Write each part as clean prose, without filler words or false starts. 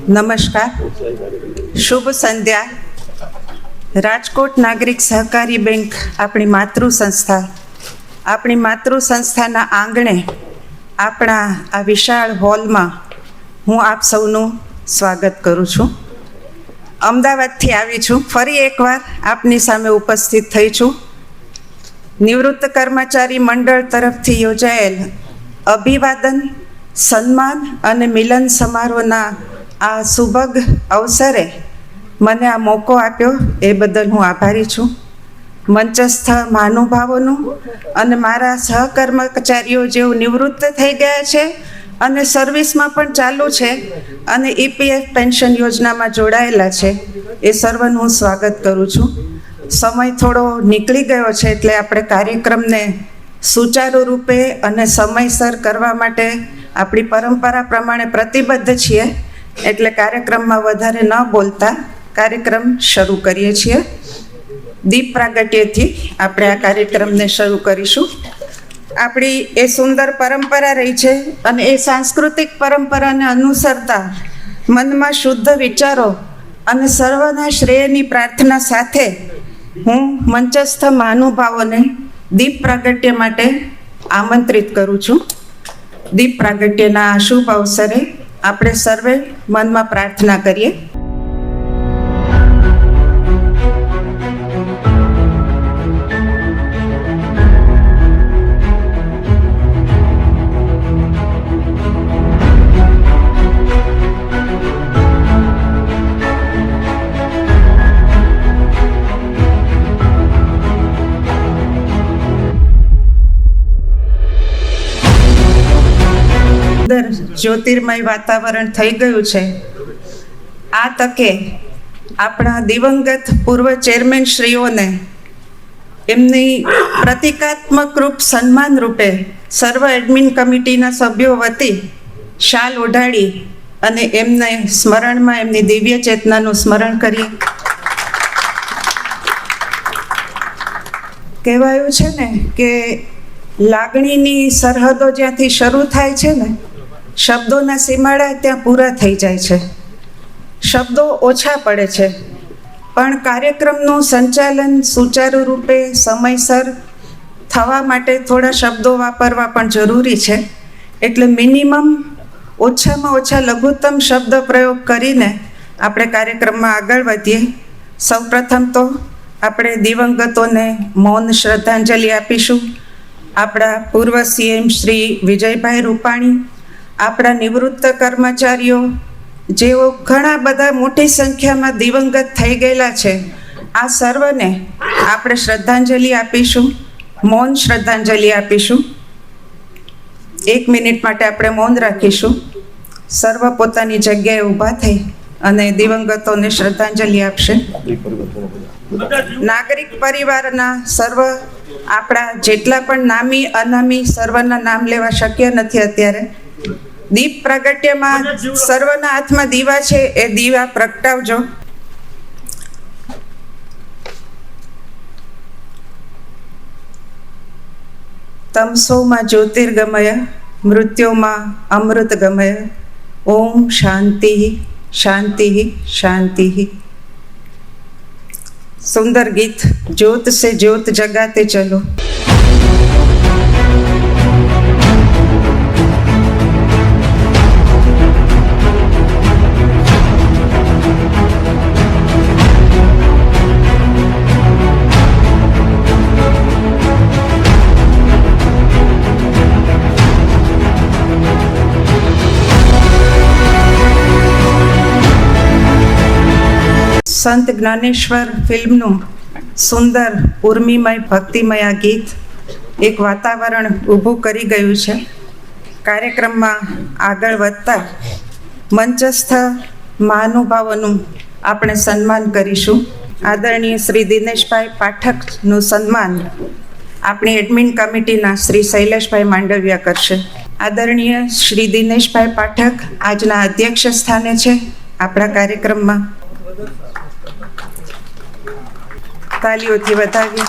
નમસ્કાર, શુભ સંધ્યા. રાજકોટ નાગરિક સહકારી બેંક આપણી માતૃ સંસ્થાના આંગણે આપણા આ વિશાળ હોલમાં હું આપ સૌનું સ્વાગત કરું છું. અમદાવાદથી આવી છું, ફરી એકવાર આપની સામે ઉપસ્થિત થઈ છું. નિવૃત્ત કર્મચારી મંડળ તરફથી યોજાયેલ અભિવાદન, સન્માન અને મિલન સમારોહના આ સુભગ અવસરે મને આ મોકો આપ્યો એ બદલ હું આભારી છું. મંચસ્થ મહાનુભાવોનું અને મારા સહકર્મચારીઓ જેઓ નિવૃત્ત થઈ ગયા છે અને સર્વિસમાં પણ ચાલુ છે અને ઈપીએફ પેન્શન યોજનામાં જોડાયેલા છે, એ સર્વનું હું સ્વાગત કરું છું. સમય થોડો નીકળી ગયો છે એટલે આપણે કાર્યક્રમને સુચારુ રૂપે અને સમયસર કરવા માટે આપણી પરંપરા પ્રમાણે પ્રતિબદ્ધ છીએ, એટલે કાર્યક્રમમાં વધારે ન બોલતા કાર્યક્રમ શરૂ કરીએ છીએ. દીપ પ્રાગટ્યથી આપણે આ કાર્યક્રમને શરૂ કરીશું. આપણી એ સુંદર પરંપરા રહી છે અને એ સાંસ્કૃતિક પરંપરાને અનુસરતા મનમાં શુદ્ધ વિચારો અને સર્વના શ્રેયની પ્રાર્થના સાથે હું મંચસ્થ મહાનુભાવોને દીપ પ્રાગટ્ય માટે આમંત્રિત કરું છું. દીપ પ્રાગટ્યના આ શુભ અવસરે આપણે સર્વે મનમાં પ્રાર્થના કરીએ. જ્યોતિર્મય વાતાવરણ થઈ ગયું છે. આ તકે આપણા દિવંગત પૂર્વ ચેરમેન શ્રીઓને એમની પ્રતિકાત્મક રૂપ સન્માન રૂપે સર્વ એડમિન કમિટીના સભ્યો વતી શાલ ઓઢાડી અને એમને સ્મરણમાં એમની દિવ્ય ચેતનાનું સ્મરણ કરીએ. કહેવાયું છે ને કે લાગણીની સરહદો જ્યાંથી શરૂ થાય છે ને, શબ્દોના સીમાડા ત્યાં પૂરા થઈ જાય છે. શબ્દો ઓછા પડે છે, પણ કાર્યક્રમનું સંચાલન સુચારુ રૂપે સમયસર થવા માટે થોડા શબ્દો વાપરવા પણ જરૂરી છે. એટલે મિનિમમ ઓછામાં ઓછા લઘુત્તમ શબ્દ પ્રયોગ કરીને આપણે કાર્યક્રમમાં આગળ વધીએ. સૌપ્રથમ તો આપણે દિવંગતોને મૌન શ્રદ્ધાંજલિ આપીશું. આપણા પૂર્વ સીએમ શ્રી વિજયભાઈ રૂપાણી, આપણા નિવૃત્ત કર્મચારીઓ જેઓ ઘણા બધા મોટી સંખ્યામાં દિવંગત થઈ ગયેલા છે, આ સર્વને આપણે શ્રદ્ધાંજલિ આપીશું, મૌન શ્રદ્ધાંજલિ આપીશું. 1 મિનિટ માટે આપણે મૌન રાખીશું. સર્વ પોતાની જગ્યાએ ઊભા થઈ અને દિવંગતોને શ્રદ્ધાંજલિ આપશે. નાગરિક પરિવારના સર્વ આપણા જેટલા પણ નામી અનામી સર્વના નામ લેવા શક્ય નથી અત્યારે. દીપ પ્રાગટ્યમાં સર્વના હાથમાં દીવા છે, એ દીવા પ્રગટાવજો. તમસોમાં જ્યોતિર્ગમય મૃત્યોમાં અમૃતગમય. ઓમ શાંતિ શાંતિ શાંતિ. સુંદર ગીત જ્યોત સે જ્યોત જગાતે ચલો. સંત જ્ઞાનેશ્વર ફિલ્મનું સુંદર ઉર્મિમય ભક્તિમય આ ગીત એક વાતાવરણ ઊભું કરી ગયું છે. કાર્યક્રમમાં આગળ વધતા મંચસ્થ મહાનુભાવોનું આપણે સન્માન કરીશું. આદરણીય શ્રી દિનેશભાઈ પાઠકનું સન્માન આપણી એડમિન કમિટીના શ્રી શૈલેષભાઈ માંડવિયા કરશે. આદરણીય શ્રી દિનેશભાઈ પાઠક આજના અધ્યક્ષ સ્થાને છે આપણા કાર્યક્રમમાં. તાલીઓથી વધાવીએ.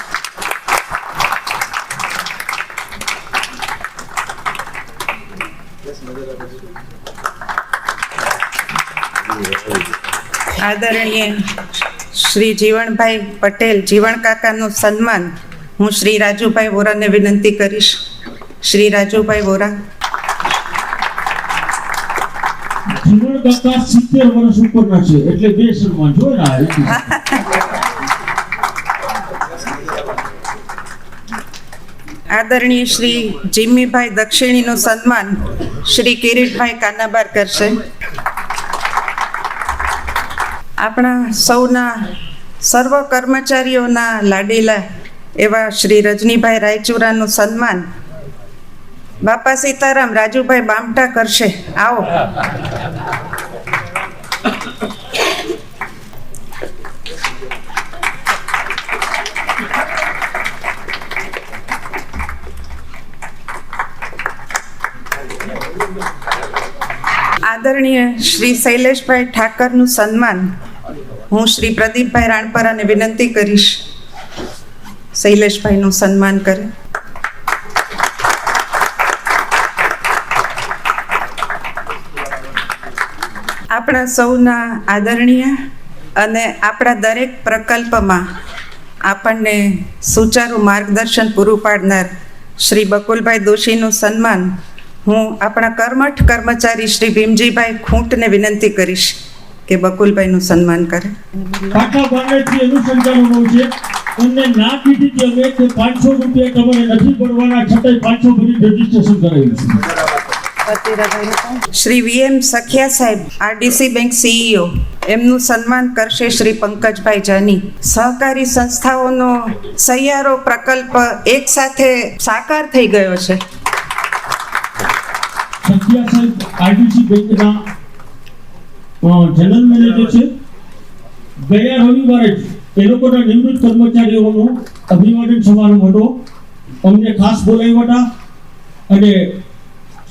આદરણીય શ્રી જીવણભાઈ પટેલ જીવણ કાકાનું સન્માન હું શ્રી રાજુભાઈ વોરાને વિનંતી કરીશ. શ્રી રાજુભાઈ વોરા. જીવણ કાકા 70 વર્ષ ઉપરના છે એટલે બે સન્માન જો ને. આદરણીય શ્રી જીમ્મીભાઈ દક્ષિણીનું સન્માન શ્રી કિરીટભાઈ કાનાબાર કરશે. આપણા સૌના સર્વ કર્મચારીઓના લાડીલા એવા શ્રી રજનીભાઈ રાયચુરાનું સન્માન બાપા સીતારામ રાજુભાઈ બામટા કરશે. આવો. આદરણીય શ્રી શૈલેષભાઈ ઠાકરનું સન્માન હું શ્રી પ્રદીપભાઈ રાણપરાને વિનંતી કરીશ શૈલેષભાઈનું સન્માન કરે. આપણા સૌના આદરણીય અને આપણા દરેક પ્રકલ્પમાં આપણને સુચારું માર્ગદર્શન પૂરું પાડનાર શ્રી બકુલભાઈ દોશીનું સન્માન હું આપણા કર્મઠ કર્મચારી શ્રી ભીમજીભાઈ ખૂંટને વિનંતી કરીશ કે બકુલભાઈનું સન્માન કરે. કાકા બાંગેથી એનું સંચાલન છે એમને ના કીધી કે અમે કે 500 રૂપિયા તમારે નથી પડવાના છતાંય 500 ભરી રજીસ્ટ્રેશન કરાવ્યું છે. શ્રી વીએમ સખિયા સાહેબ આરડીસી બેંક સીઈઓ એમનું સન્માન કરશે શ્રી પંકજભાઈ જાની. સહકારી સંસ્થાઓનો સહિયારો પ્રકલ્પ એક સાથે સાકાર થઈ ગયો છે. સખિયા સાહેબ આરડીસી બેંકના જનરલ મેનેજર છે. ગયા રવિવારે જ એ લોકોના નિવૃત્ત કર્મચારીઓનો અભિવાદન સમારંભ હતો. અમને ખાસ બોલાવ્યા હતા અને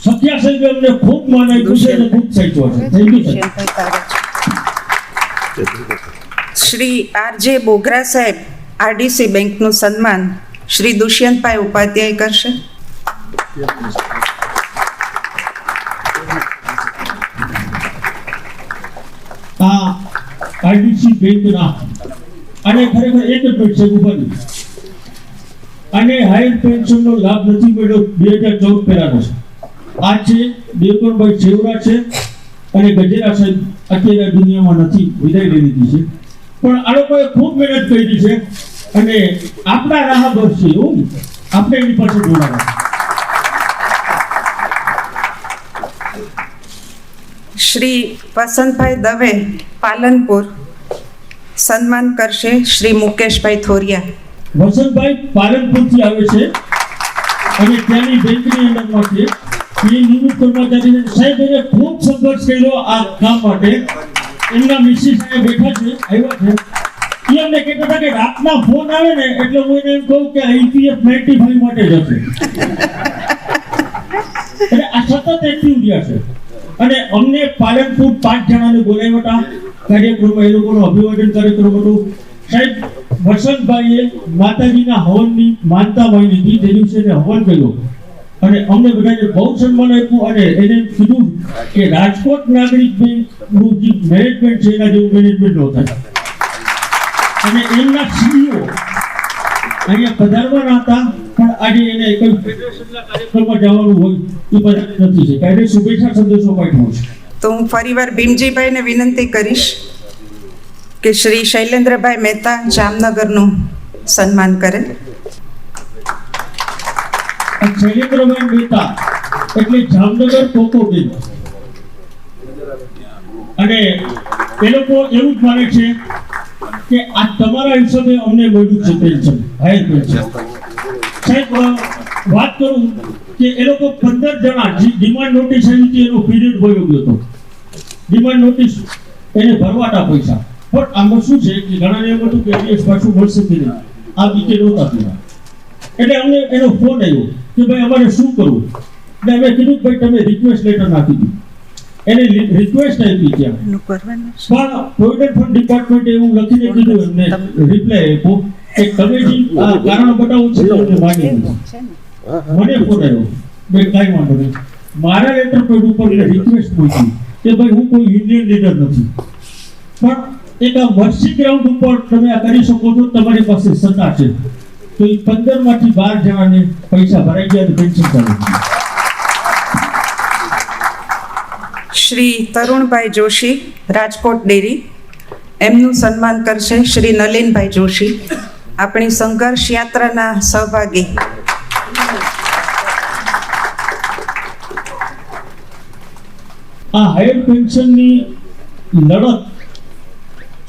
સખ્યા સાહેબે અમને ખૂબ માન આપ્યું છે અને ખૂબ સાચો છે. Thank you sir. Shri RJ Bogra સાહેબ આરડીસી બેંકનું સન્માન શ્રી દુષ્યંતભાઈ ઉપાધ્યાય કરશે. આ આરડીસી બેંકના અને ખરેખર એક જ મિનિટ છે ઉભાની અને હાયર પેન્શનનો લાભ નથી મળ્યો 2014 પહેલાનો છે. આ છે દેવકરભાઈ છેવરા છે અને ગજેરા સાહેબ અત્યારે દુનિયામાં નથી, વિદાય લઈ લીધી છે. પણ આ લોકોએ ખૂબ મહેનત કરી છે અને આપણા રાહબર છે એવું આપણે એની પાસે જોડાવા. શ્રી વસંતભાઈ દવે પાલનપુર સન્માન કરશે શ્રી મુકેશભાઈ થોરિયા. વસંતભાઈ પાલનપુરથી આવે છે અને ત્યાંની બેંકની અંદરમાં છે. એ નિવૃત્ત કર્મચારી સાહેબ એને ખૂબ સંઘર્ષ કર્યો આ કામ માટે. એમના મિસિસ અહીંયા બેઠા છે, આવ્યા છે. એ અમને કહેતા હતા કે રાતના ફોન આવે ને એટલે હું એને એમ કહું કે IPF 95 માટે જ હશે. એટલે આ સતત એક્ટિવ રહ્યા છે અને અમને પાલનપુર 5 જણાને બોલાવ્યા હતા કાર્યક્રમમાં. એ લોકોનો અભિવાદન કાર્યક્રમ હતો. સાહેબ વસંતભાઈએ માતાજીના હવનની માનતા માની લીધી. તે દિવસે એને હવન કર્યો અને અમને બધાને બહુ સન્માન આપ્યું અને એને કીધું કે રાજકોટ નાગરિક બેંકનું જે મેનેજમેન્ટ છે એના જેવું મેનેજમેન્ટ ન થાય. અને એમના CEO અહીંયા પધારવાના હતા પણ આજે એને કોઈ ફેડરેશનના કાર્યક્રમમાં જવાનું હોય એ બધા નથી છે. કાલે શુભેચ્છા સંદેશો પાઠવ્યો છે. તો હું ફરીવાર ભીમજીભાઈને વિનંતી કરીશ કે શ્રી શૈલેન્દ્રભાઈ મહેતા જામનગરનું સન્માન કરે. શૈલેન્દ્રભાઈ મહેતા એટલે જામનગર કોકોબેન અને એ લોકો એવું જ માને છે કે આ તમારા હિસાબે અમને મળ્યું છે પેન્શન, હાયર પેન્શન. સાહેબ વાત કરું કે એ લોકો 15 જણા ડિમાન્ડ નોટિસ આવી હતી એનો પીરિયડ વયો ગયો હતો. ડિમાન્ડ નોટિસ એને ભરવાના પૈસા. પણ આમાં શું છે કે ઘણાને એમ હતું કે એડીએસ પાછું મળશે કે નહીં, આ બીકે નહોતા પીવા. એટલે અમને એનો ફોન આવ્યો કે ભાઈ અમારે શું કરવું. એટલે અમે કીધું ભાઈ તમે રિક્વેસ્ટ લેટર નાખી દીધું. એને રિક્વેસ્ટ આપી ત્યાં પણ પ્રોવિડન્ટ ફંડ ડિપાર્ટમેન્ટ એવું લખીને કીધું એમને રિપ્લાય આપ્યો કે તમે જે આ કારણ બતાવો છો એમને માની લીધું. મને ફોન આવ્યો બે કાંઈ વાંધો નહીં. મારા લેટર પેડ ઉપર રિક્વેસ્ટ મૂકી કે ભાઈ હું કોઈ યુનિયન લીડર નથી, પણ એક આ મસ્જિદ ગ્રાઉન્ડ ઉપર તમે આ કરી શકો છો, તમારી પાસે સત્તા છે, તો એ 15 માંથી 12 જણાને પૈસા ભરાઈ ગયા અને પેન્શન ચાલુ થયું. શ્રી તરુણભાઈ જોશી, રાજકોટ ડેરી, એમનું સન્માન કરશે શ્રી નલિનભાઈ જોશી, આપણી સંઘર્ષ યાત્રાના સહભાગી. આ હાયર પેન્શનની લડત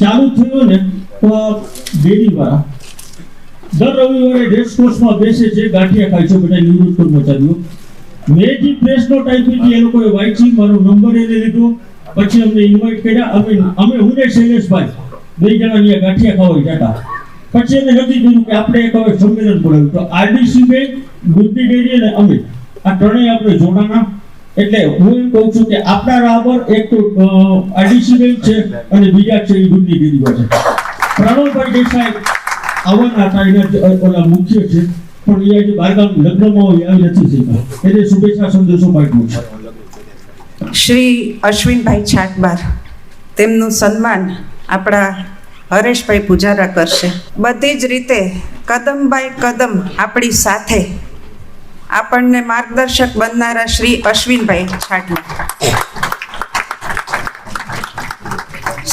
ચાલુ થયો ને તો આ ડેરીવાળા દર રવિવારે રેસકોર્સમાં બેસે છે, ગાંઠિયા ખાય છે બધા નિવૃત્ત કર્મચારીઓ. મેં જે પ્રેસ નોટ આપી હતી એ લોકોએ વાંચી, મારો નંબર એને લીધો, પછી અમને ઇન્વાઇટ કર્યા. અમે હું ને શૈલેષભાઈ 2 જણા અહીંયા ગાંઠિયા ખાવા જતા. પછી એને નક્કી કર્યું કે આપણે એક હવે સંમેલન બોલાવ્યું, તો આરડીસી બેંક, દૂધની ડેરી અને અમે આ ત્રણેય આપણે જોડાના. એટલે હું એમ કહું છું કે આપણા રાબર એક તો આરડીસી બેંક છે અને બીજા છે એ દૂધની ડેરીઓ છે. પ્રણવભાઈ દેસાઈ આવવાના હતા, એના ઓલા મુખ્ય છે, પણ એ આજે બારગામ લગ્નમાં હોય આવી નથી શક્યા, એટલે શુભેચ્છા સંદેશો પાઠવું છું. શ્રી અશ્વિનભાઈ છાટબાર, તેમનું સન્માન આપણા હરેશભાઈ પૂજારા કરશે. બધી જ રીતે કદમ બાય કદમ આપણી સાથે આપણને માર્ગદર્શક બનનારા શ્રી અશ્વિનભાઈ છાટબાર,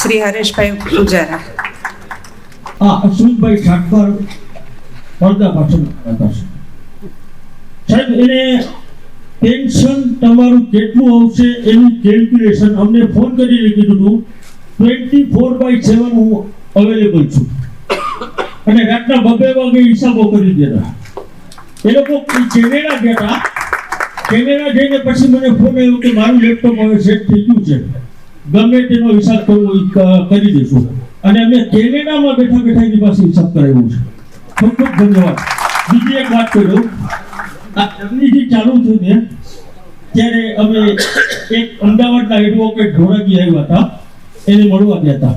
શ્રી હરેશભાઈ પૂજારા. હા, અશ્વિનભાઈ ઠાકર પડદા પાછળ હતા સાહેબ. એને પેન્શન તમારું કેટલું આવશે એનું કેલ્ક્યુલેશન અમને ફોન કરીને કીધું હતું. 24/7 હું અવેલેબલ છું અને રાતના 2 વાગે હિસાબો કરી દેતા. એ લોકો કેનેડા ગયા હતા. કેનેડા જઈને પછી મને ફોન આવ્યો કે મારું લેપટોપ હવે સેટ થઈ ગયું છે, ગમે તેનો હિસાબ કરવો કરી દઈશું. અને અમે કેનેડામાં બેઠા બેઠા એની પાસે હિસાબ કરાવ્યો છે. ખૂબ ખૂબ ધન્યવાદ. બીજી એક વાત કહ્યું, આ એમની ચાલુ થયું ને ત્યારે અમે એક અમદાવાદના એડવોકેટ ધોરાજી આવ્યા હતા, એને મળવા ગયા હતા.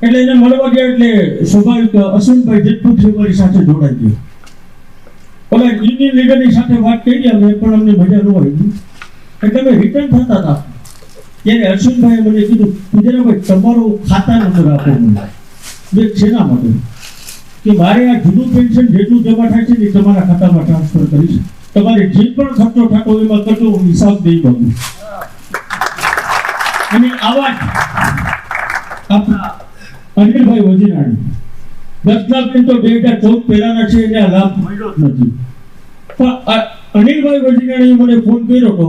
એટલે એને મળવા ગયા એટલે સ્વાભાવિક અશ્વિનભાઈ જેટલું મારી સાથે જોડાઈ ગયું. ઓલા યુનિયન લીડરની સાથે વાત કરી અમે, પણ અમને મજા ન આવી. એટલે અમે રિટર્ન થતા હતા ત્યારે અશ્વિનભાઈએ મને કીધું, પૂજરાભાઈ તમારો ખાતા નંબર આપો મને. મેં શેના માટે? કે મારે આ જૂનું પેન્શન જેટલું જમા થાય છે ને તમારા ખાતામાં ટ્રાન્સફર કરીશ, તમારે જે પણ ખર્ચો થતો એમાં કરજો, હિસાબ નહીં કરું. અને આવા જ આપણા અનિલભાઈ વજીરાણી 10 લાખ તો 2014 પહેલાના છે, એને આ લાભ મળ્યો જ નથી. પણ અનિલભાઈ વજીરાણીએ મને ફોન કર્યો હતો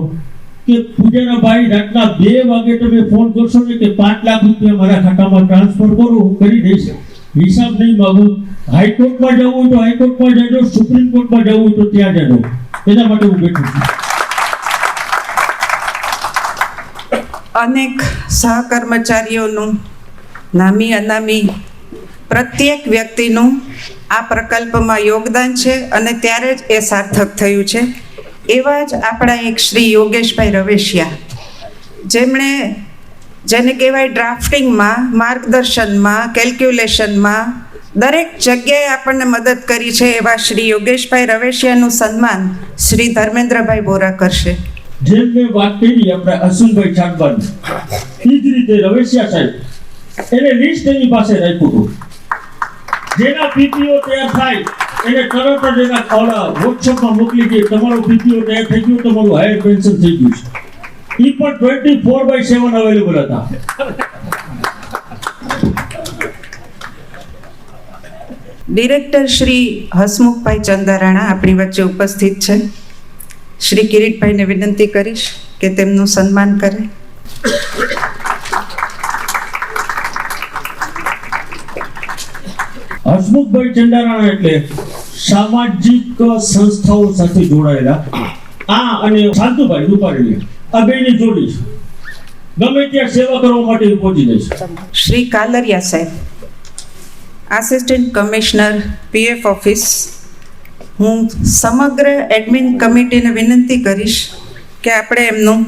કે પૂજારાભાઈ રાતના 2 વાગે તમે ફોન કરશો ને કે 5 લાખ રૂપિયા મારા ખાતામાં ટ્રાન્સફર કરો, હું કરી દઈશ, હિસાબ નહીં માંગુ. હાઈકોર્ટમાં જવું હોય તો હાઈકોર્ટમાં જજો, સુપ્રીમ કોર્ટમાં જવું હોય તો ત્યાં જજો. એના માટે હું બેઠું છું. અનેક સહકર્મચારીઓનું, નામી અનામી પ્રત્યેક વ્યક્તિનું આ પ્રકલ્પમાં યોગદાન છે અને ત્યારે જ એ સાર્થક થયું છે. એવા જ આપણા એક શ્રી યોગેશભાઈ રવેશિયા, જેને કહેવાય ડ્રાફ્ટિંગમાં, માર્ગદર્શનમાં, કેલ્ક્યુલેશનમાં દરેક જગ્યાએ આપણને મદદ કરી છે. એવા શ્રી યોગેશભાઈ રવેશિયાનું સન્માન શ્રી ધર્મેન્દ્રભાઈ બોરા કરશે. જેમ મેં વાત કરી આપણે અશ્વિનભાઈ છાટબારની, એ જ રીતે રવેશિયા સાહેબ એને લિસ્ટ એની પાસે રાખ્યું હતું. જેના પીપીઓ તૈયાર થાય એને તરત જ એના વોટ્સઅપમાં મોકલી દે, તમારો પીપીઓ તૈયાર થઈ ગયો, તમારું હાયર પેન્શન થઈ ગયું છે. એ પણ 24/7 અવેલેબલ હતા. ડિરેક્ટર શ્રી હસમુખભાઈ ચંદારાણા આપણી વચ્ચે ઉપસ્થિત છે. શ્રી કિરીટભાઈને વિનંતી કરીશ કે તેમનું સન્માન કરે. હસમુખભાઈ ચંદારાણા એટલે સામાજિક સંસ્થાઓ સાથે જોડાયેલા અને શાંતુભાઈ રૂપારેલી, આ બેની જોડી છે. ગમે ત્યાં સેવા કરવા માટે પહોંચી જાય છે. શ્રી કાલરિયા સાહેબ, આસિસ્ટન્ટ કમિશનર પીએફ ઓફિસ. હું સમગ્ર એડમિન કમિટીને વિનંતી કરીશ કે આપણે એમનું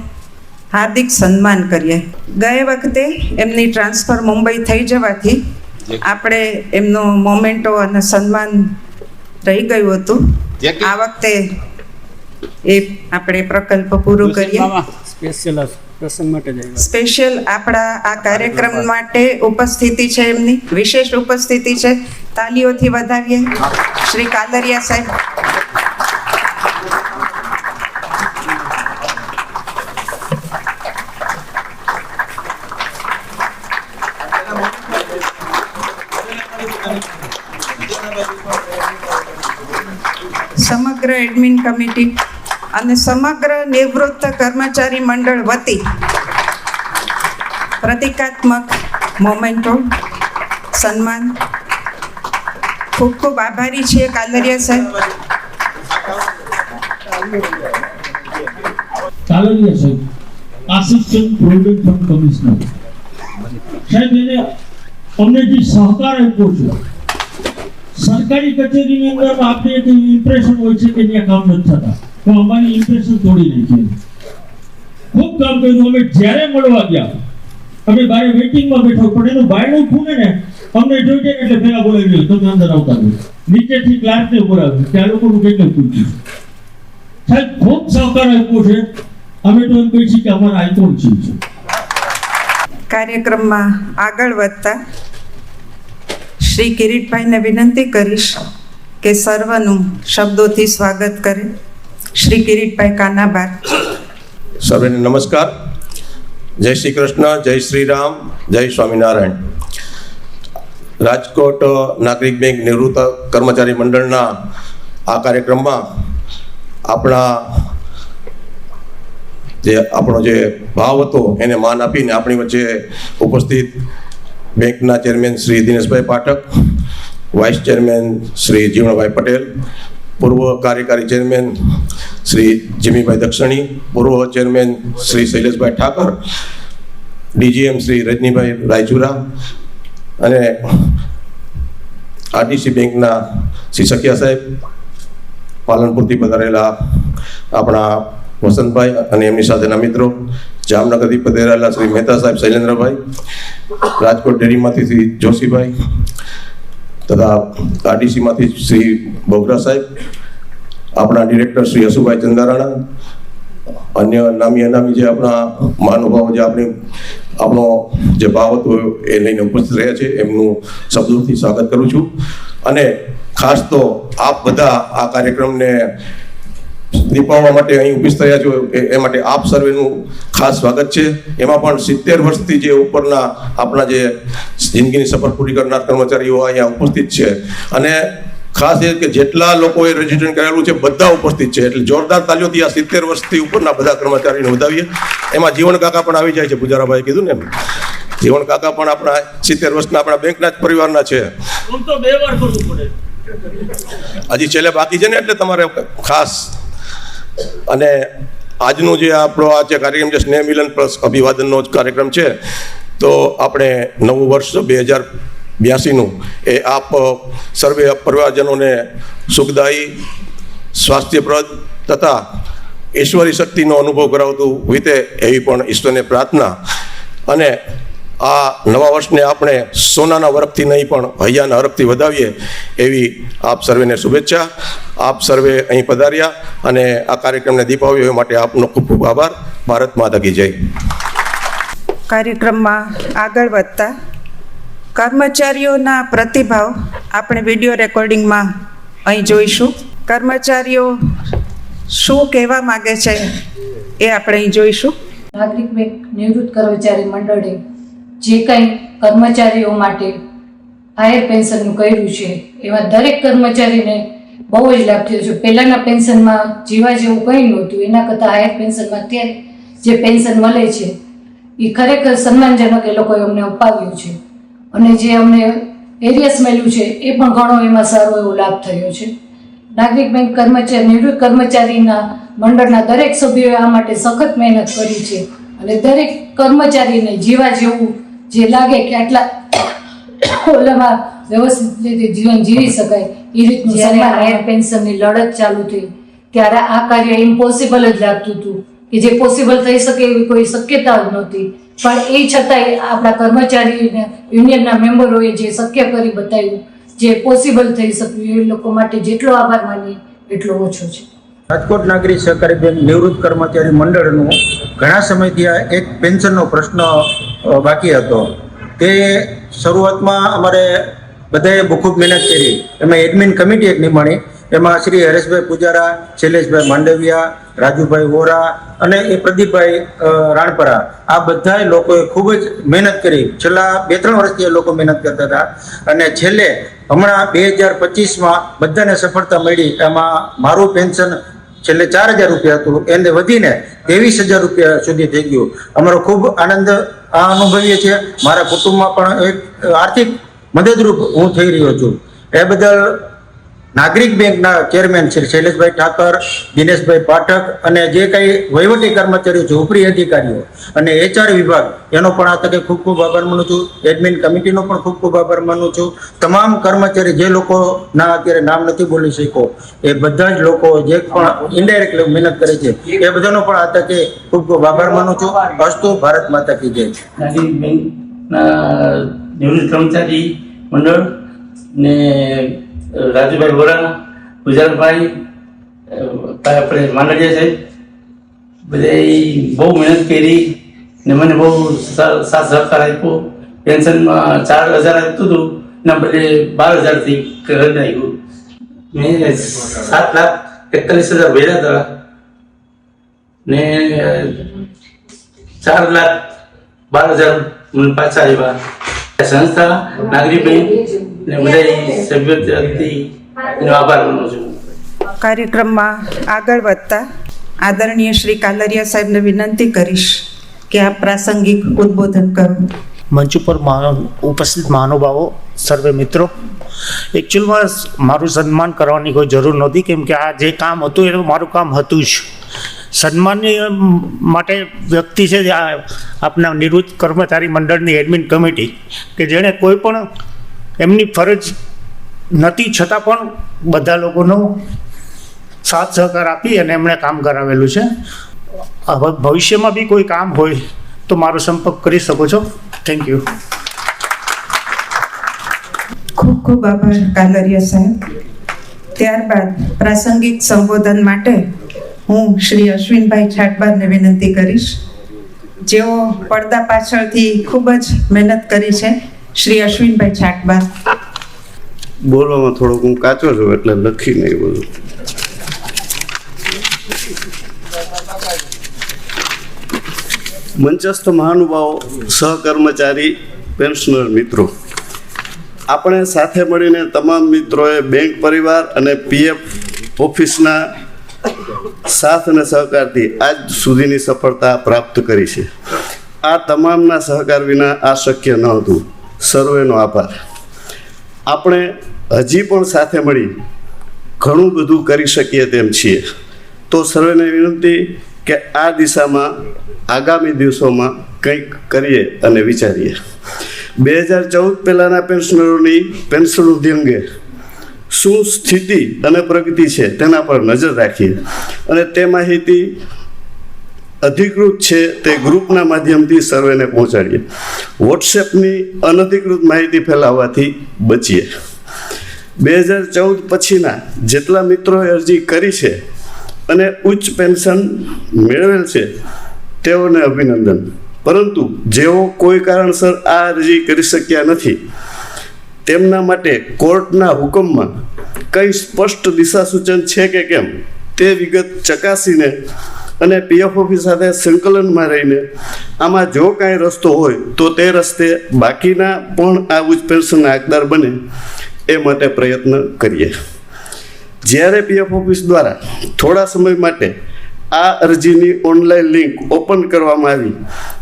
હાર્દિક સન્માન કરીએ. ગયે વખતે એમની ટ્રાન્સફર મુંબઈ થઈ જવાથી આપણે એમનો મોમેન્ટો અને સન્માન રહી ગયું હતું. આ વખતે એ આપણે પ્રકલ્પ પૂરો કરીએ. સ્પેશિયલ આપણા આ કાર્યક્રમ માટે ઉપસ્થિતિ છે, એમની વિશેષ ઉપસ્થિતિ છે. તાલીઓથી વધાવીએ શ્રી કાલરિયા સાહેબ. સમગ્ર એડમિન કમિટી અને સમગ્ર નિવૃત્ત કર્મચારી મંડળ વતી પ્રતિકાત્મક મોમેન્ટો સન્માન. ખૂબ ખૂબ આભારી છીએ કાલરિયા સાહેબ. કાલરિયા સાહેબ આસિસ્ટન્ટ પ્રોવિડન્ટ ફંડ કમિશનર સાહેબ, એને અમને જે સહકાર આપ્યો છે, સરકારી કચેરીની અંદર આપણે એક ઇમ્પ્રેશન હોય છે કે ત્યાં કામ નથી થતા, તો અમારી ઇમ્પ્રેશન તોડી નાખી. ખૂબ કામ કર્યું. અમે જ્યારે મળવા ગયા, અમે બારે વેઇટિંગમાં બેઠો, પણ એનું બાયણું ખુલે ને અમને જોઈ એટલે પેલા બોલાવી ગયો, તમે અંદર આવતા રહો. નીચેથી ક્લાર્કને બોલાવ્યું કે આ લોકોનું કેટલું પૂછ્યું. સાહેબ ખૂબ સહકાર આપ્યો છે. અમે તો એમ કહી છીએ કે અમારા આઈકોન છે. કાર્યક્રમમાં આગળ વધતા શ્રી કિરીટભાઈને વિનંતી કરીશ કે સર્વનું શબ્દોથી સ્વાગત કરે. શ્રી કિરીટભાઈ કાનાબાર. સર્વેને નમસ્કાર. જય શ્રી કૃષ્ણ, જય શ્રી રામ, જય સ્વામિનારાયણ. રાજકોટ નાગરિક બેંક નિવૃત્ત કર્મચારી મંડળના આ કાર્યક્રમમાં આપણો જે ભાવ હતો એને માન આપીને આપણી વચ્ચે ઉપસ્થિત બેંકના chairman Shri Dineshbhai Pathak, vice chairman Shri Jivanbhai Patel, પૂર્વ કાર્યકારી ચેરમેન શ્રી જીમીભાઈ દક્ષણી, પૂર્વ ચેરમેન શ્રી શૈલેષભાઈ ઠાકર, ડીજીએમ શ્રી રજનીભાઈ રાયચુરા અને આરડીસી બેંકના શ્રી સખિયા સાહેબ, પાલનપુરથી પધારેલા આપણા વસંતભાઈ અને એમની સાથેના મિત્રો, જામનગરથી પધારેલા શ્રી મહેતા સાહેબ શૈલેન્દ્રભાઈ, રાજકોટ ડેરીમાંથી શ્રી જોશીભાઈ તથા આરડીસીમાંથી શ્રી બોગરા સાહેબ, આપણા ડિરેક્ટર શ્રી હસુભાઈ ચંદારાણા, અન્ય નામી અનામી જે આપણા મહાનુભાવો જે આપણો જે ભાવ હતો એ લઈને ઉપસ્થિત રહ્યા છે, એમનું શબ્દોથી સ્વાગત કરું છું. અને ખાસ તો આપ બધા આ કાર્યક્રમને દીપાવવા માટે અહીં ઉપસ્થિત થયા છો એ માટે આપ સર્વેનું ખાસ સ્વાગત છે. એમાં પણ 70 વર્ષથી જે ઉપરના આપણા જે જિંદગીની સફર પૂરી કરનાર કર્મચારીઓ અહીંયા ઉપસ્થિત છે. અને ખાસ એ કે જેટલા લોકોએ રજીસ્ટ્રેશન કરેલું છે બધા ઉપસ્થિત છે, એટલે જોરદાર તાલીઓથી આ 70 વર્ષથી ઉપરના બધા કર્મચારીને વધાવીએ. એમાં જીવન કાકા પણ આવી જાય છે, પૂજારાભાઈ કીધું ને એમ. જીવન કાકા પણ આપણા 70 વર્ષના આપણા બેંકના જ પરિવારના છે. હજી છેલ્લે બાકી છે ને, એટલે તમારે ખાસ. અને આજનું જે આપણો આ જે કાર્યક્રમ છે સ્નેહ મિલન પ્લસ અભિવાદનનો જ કાર્યક્રમ છે, તો આપણે નવું વર્ષ 2082નું એ આપ સર્વે પરિવારજનોને સુખદાયી, સ્વાસ્થ્યપ્રદ તથા ઈશ્વરી શક્તિનો અનુભવ કરાવતું વીતે એવી પણ ઈશ્વરને પ્રાર્થના. અને આ નવા વર્ષને આપણે સોનાના વરખથી નહીં પણ હૈયાના હરખથી વધાવીએ એવી આપ સર્વેને શુભેચ્છા. આપ સર્વે અહીં પધાર્યા અને આ કાર્યક્રમને દીપાવ્યો એ માટે આપનો ખૂબ ખૂબ આભાર. ભારત માતા કી જય. કાર્યક્રમમાં આગળ વધતા કર્મચારીઓના પ્રતિભાવ આપણે વિડીયો રેકોર્ડિંગમાં અહીં જોઈશું. કર્મચારીઓ શું કહેવા માગે છે એ આપણે અહીં જોઈશું. નાગરિક બેંક નિવૃત્ત કર્મચારી મંડળે જે કંઈ કર્મચારીઓ માટે હાયર પેન્શનનું કર્યું છે એમાં દરેક કર્મચારીને બહુ જ લાભ થયો છે. પહેલાંના પેન્શનમાં જીવા જેવું કંઈ નહોતું, એના કરતાં હાયર પેન્શનમાં અત્યારે જે પેન્શન મળે છે એ ખરેખર સન્માનજનક એ લોકોએ અમને અપાવ્યું છે. અને જે અમને એરિયસ મળ્યું છે એ પણ ઘણો એમાં સારો એવો લાભ થયો છે. નાગરિક બેંક નિવૃત્ત કર્મચારીના મંડળના દરેક સભ્યોએ આ માટે સખત મહેનત કરી છે અને દરેક કર્મચારીને જીવા જેવું જે લાગે કે આટલા ઓલામાં વ્યવસ્થિત રીતે જીવન જીવી શકાય એ રીતનું સન્માન. હાયર પેન્શનની લડત ચાલુ થઈ ત્યારે આ કાર્ય ઇમ્પોસિબલ જ લાગતું હતું કે જે પોસિબલ થઈ શકે એવી કોઈ શક્યતા જ નહોતી, પણ એ છતાંય આપણા કર્મચારી યુનિયનના મેમ્બરોએ જે શક્ય કરી બતાવ્યું, જે પોસિબલ થઈ શક્યું, એ લોકો માટે જેટલો આભાર માનીએ એટલો ઓછો છે. રાજકોટ નાગરિક સહકારી બેંક નિવૃત્ત કર્મચારી મંડળનું ઘણા સમયથી આ એક પેન્શનનો પ્રશ્ન બાકી હતો. તે શરૂઆતમાં અમારે બધાએ ખૂબ મહેનત કરી. એમાં એડમિન કમિટી એક નિમાણી. એમાં શ્રી હરેશભાઈ પૂજારા, શૈલેષભાઈ માંડવિયા, રાજુભાઈ વોરા અને એ પ્રદીપભાઈ રાણપરા, આ બધા લોકોએ ખૂબ જ મહેનત કરી. છેલ્લા 2-3 વર્ષથી એ લોકો મહેનત કરતા હતા અને છેલ્લે હમણાં 2025માં બધાને સફળતા મળી. એમાં મારું પેન્શન છેલ્લે 4,000 રૂપિયા હતું, એને વધીને 23,000 રૂપિયા સુધી થઈ ગયું. અમારો ખૂબ આનંદ અનુભવીએ છીએ. મારા કુટુંબમાં પણ એક આર્થિક મદદરૂપ હું થઈ રહ્યો છું. એ બદલ નાગરિક બેંકના ચેરમેન શ્રી શૈલેષભાઈ ઠાકર, દિનેશભાઈ પાઠક અને જે કંઈ વહીવટી કર્મચારીઓ છે, ઉપરી અધિકારીઓ અને HR વિભાગ, એનો પણ આ તકે ખૂબ ખૂબ આભાર માનું છું. એડમિન કમિટીનો પણ ખૂબ ખૂબ આભાર માનું છું. તમામ કર્મચારી જે લોકોના અત્યારે નામ નથી બોલી શક્યો, એ બધા જ લોકો જે પણ ઇનડાયરેક્ટલી મહેનત કરે છે, એ બધાનો પણ આ તકે ખૂબ ખૂબ આભાર માનું છું. અસ્તુ ભારત માતા કી જય. નાગરિક બેંકના નિવૃત્ત કર્મચારી મંડળ ને રાજુભાઈ વોરા, ગુજરાતભાઈ, આપણે માંડલિયા સાહેબ, બધાએ બહુ મહેનત કરી ને મને બહુ સાથ સહકાર આપ્યો. પેન્શનમાં 4,000 આપતું હતું એના બદલે 12,000થી કરી નાખ્યું. મેં 7,41,000 ભર્યા હતા ને 4,12,000 મને પાછા આવ્યા. સંસ્થા નાગરિક બેંક ને બધા સભ્યોથી એનો આભાર માનું છું. કાર્યક્રમમાં આગળ વધતા આદરણીય શ્રી કાલરિયા સાહેબને વિનંતી કરીશ કે આ પ્રાસંગિક ઉદ્બોધન કરો. મંચ ઉપર ઉપસ્થિત મહાનુભાવો, સર્વે મિત્રો, એકચ્યુઅલમાં મારું સન્માન કરવાની કોઈ જરૂર નહોતી, કેમ કે આ જે કામ હતું એ મારું કામ હતું જ. સન્માનની માટે વ્યક્તિ છે આપણા નિવૃત્ત કર્મચારી મંડળની એડમિન કમિટી, કે જેણે કોઈ પણ એમની ફરજ નથી છતાં પણ બધા લોકોનો સાથ સહકાર આપી અને એમણે કામ કરાવેલું છે. હવે ભવિષ્યમાં બી કોઈ કામ હોય તો મારો સંપર્ક કરી શકો છો. Thank you. ખૂબ ખૂબ આભાર કાલરિયા સાહેબ. ત્યારબાદ પ્રાસંગિક સંબોધન માટે હું શ્રી અશ્વિનભાઈ છાટબારને વિનંતી કરીશ, જેઓ પડદા પાછળથી ખૂબ જ મહેનત કરી છે. શ્રી અશ્વિનભાઈ છાટબાર. બોલવામાં થોડોક હું કાચો છું એટલે લખી નહીં બધું. મંચસ્થ મહાનુભાવો, સહકર્મચારી, પેન્શનર મિત્રો, આપણે સાથે મળીને તમામ મિત્રોએ બેંક પરિવાર અને PF ઓફિસના સાથ અને સહકારથી આજ સુધીની સફળતા પ્રાપ્ત કરી છે. આ તમામના સહકાર વિના આ શક્ય ન હતું. સર્વેનો આભાર. આપણે હજી પણ સાથે મળી ઘણું બધું કરી શકીએ તેમ છીએ. તો સર્વેને વિનંતી કે આ દિશામાં આગામી દિવસોમાં કંઈક કરીએ અને વિચારીએ. 2014 પહેલાંના પેન્શનરોની પેન્શન વૃદ્ધિ અંગે શું સ્થિતિ અને પ્રગતિ છે તેના પર નજર રાખીએ અને તે માહિતી અધિકૃત છે તે ગ્રુપના માધ્યમથી સર્વેને પહોંચાડીએ. વોટ્સએપની અનધિકૃત માહિતી ફેલાવવાથી બચીએ. 2014 પછીના જેટલા મિત્રોએ અરજી કરી છે અને ઉચ્ચ પેન્શન મેળવેલ છે તેઓને અભિનંદન. પરંતુ જેઓ કોઈ કારણસર આ અરજી કરી શક્યા નથી તેમના માટે કોર્ટના હુકમમાં કંઈ સ્પષ્ટ દિશા સૂચન છે કે કેમ તે વિગત ચકાસીને અને PF ઓફિસ સાથે સંકલનમાં રહીને આમાં જો કાંઈ રસ્તો હોય તો તે રસ્તે બાકીના પણ આ ઉચ્ચ પેન્શનના હકદાર બને એ માટે પ્રયત્ન કરીએ. જ્યારે PF ઓફિસ દ્વારા થોડા સમય માટે આ અરજીની ઓનલાઈન લિંક ઓપન કરવામાં આવી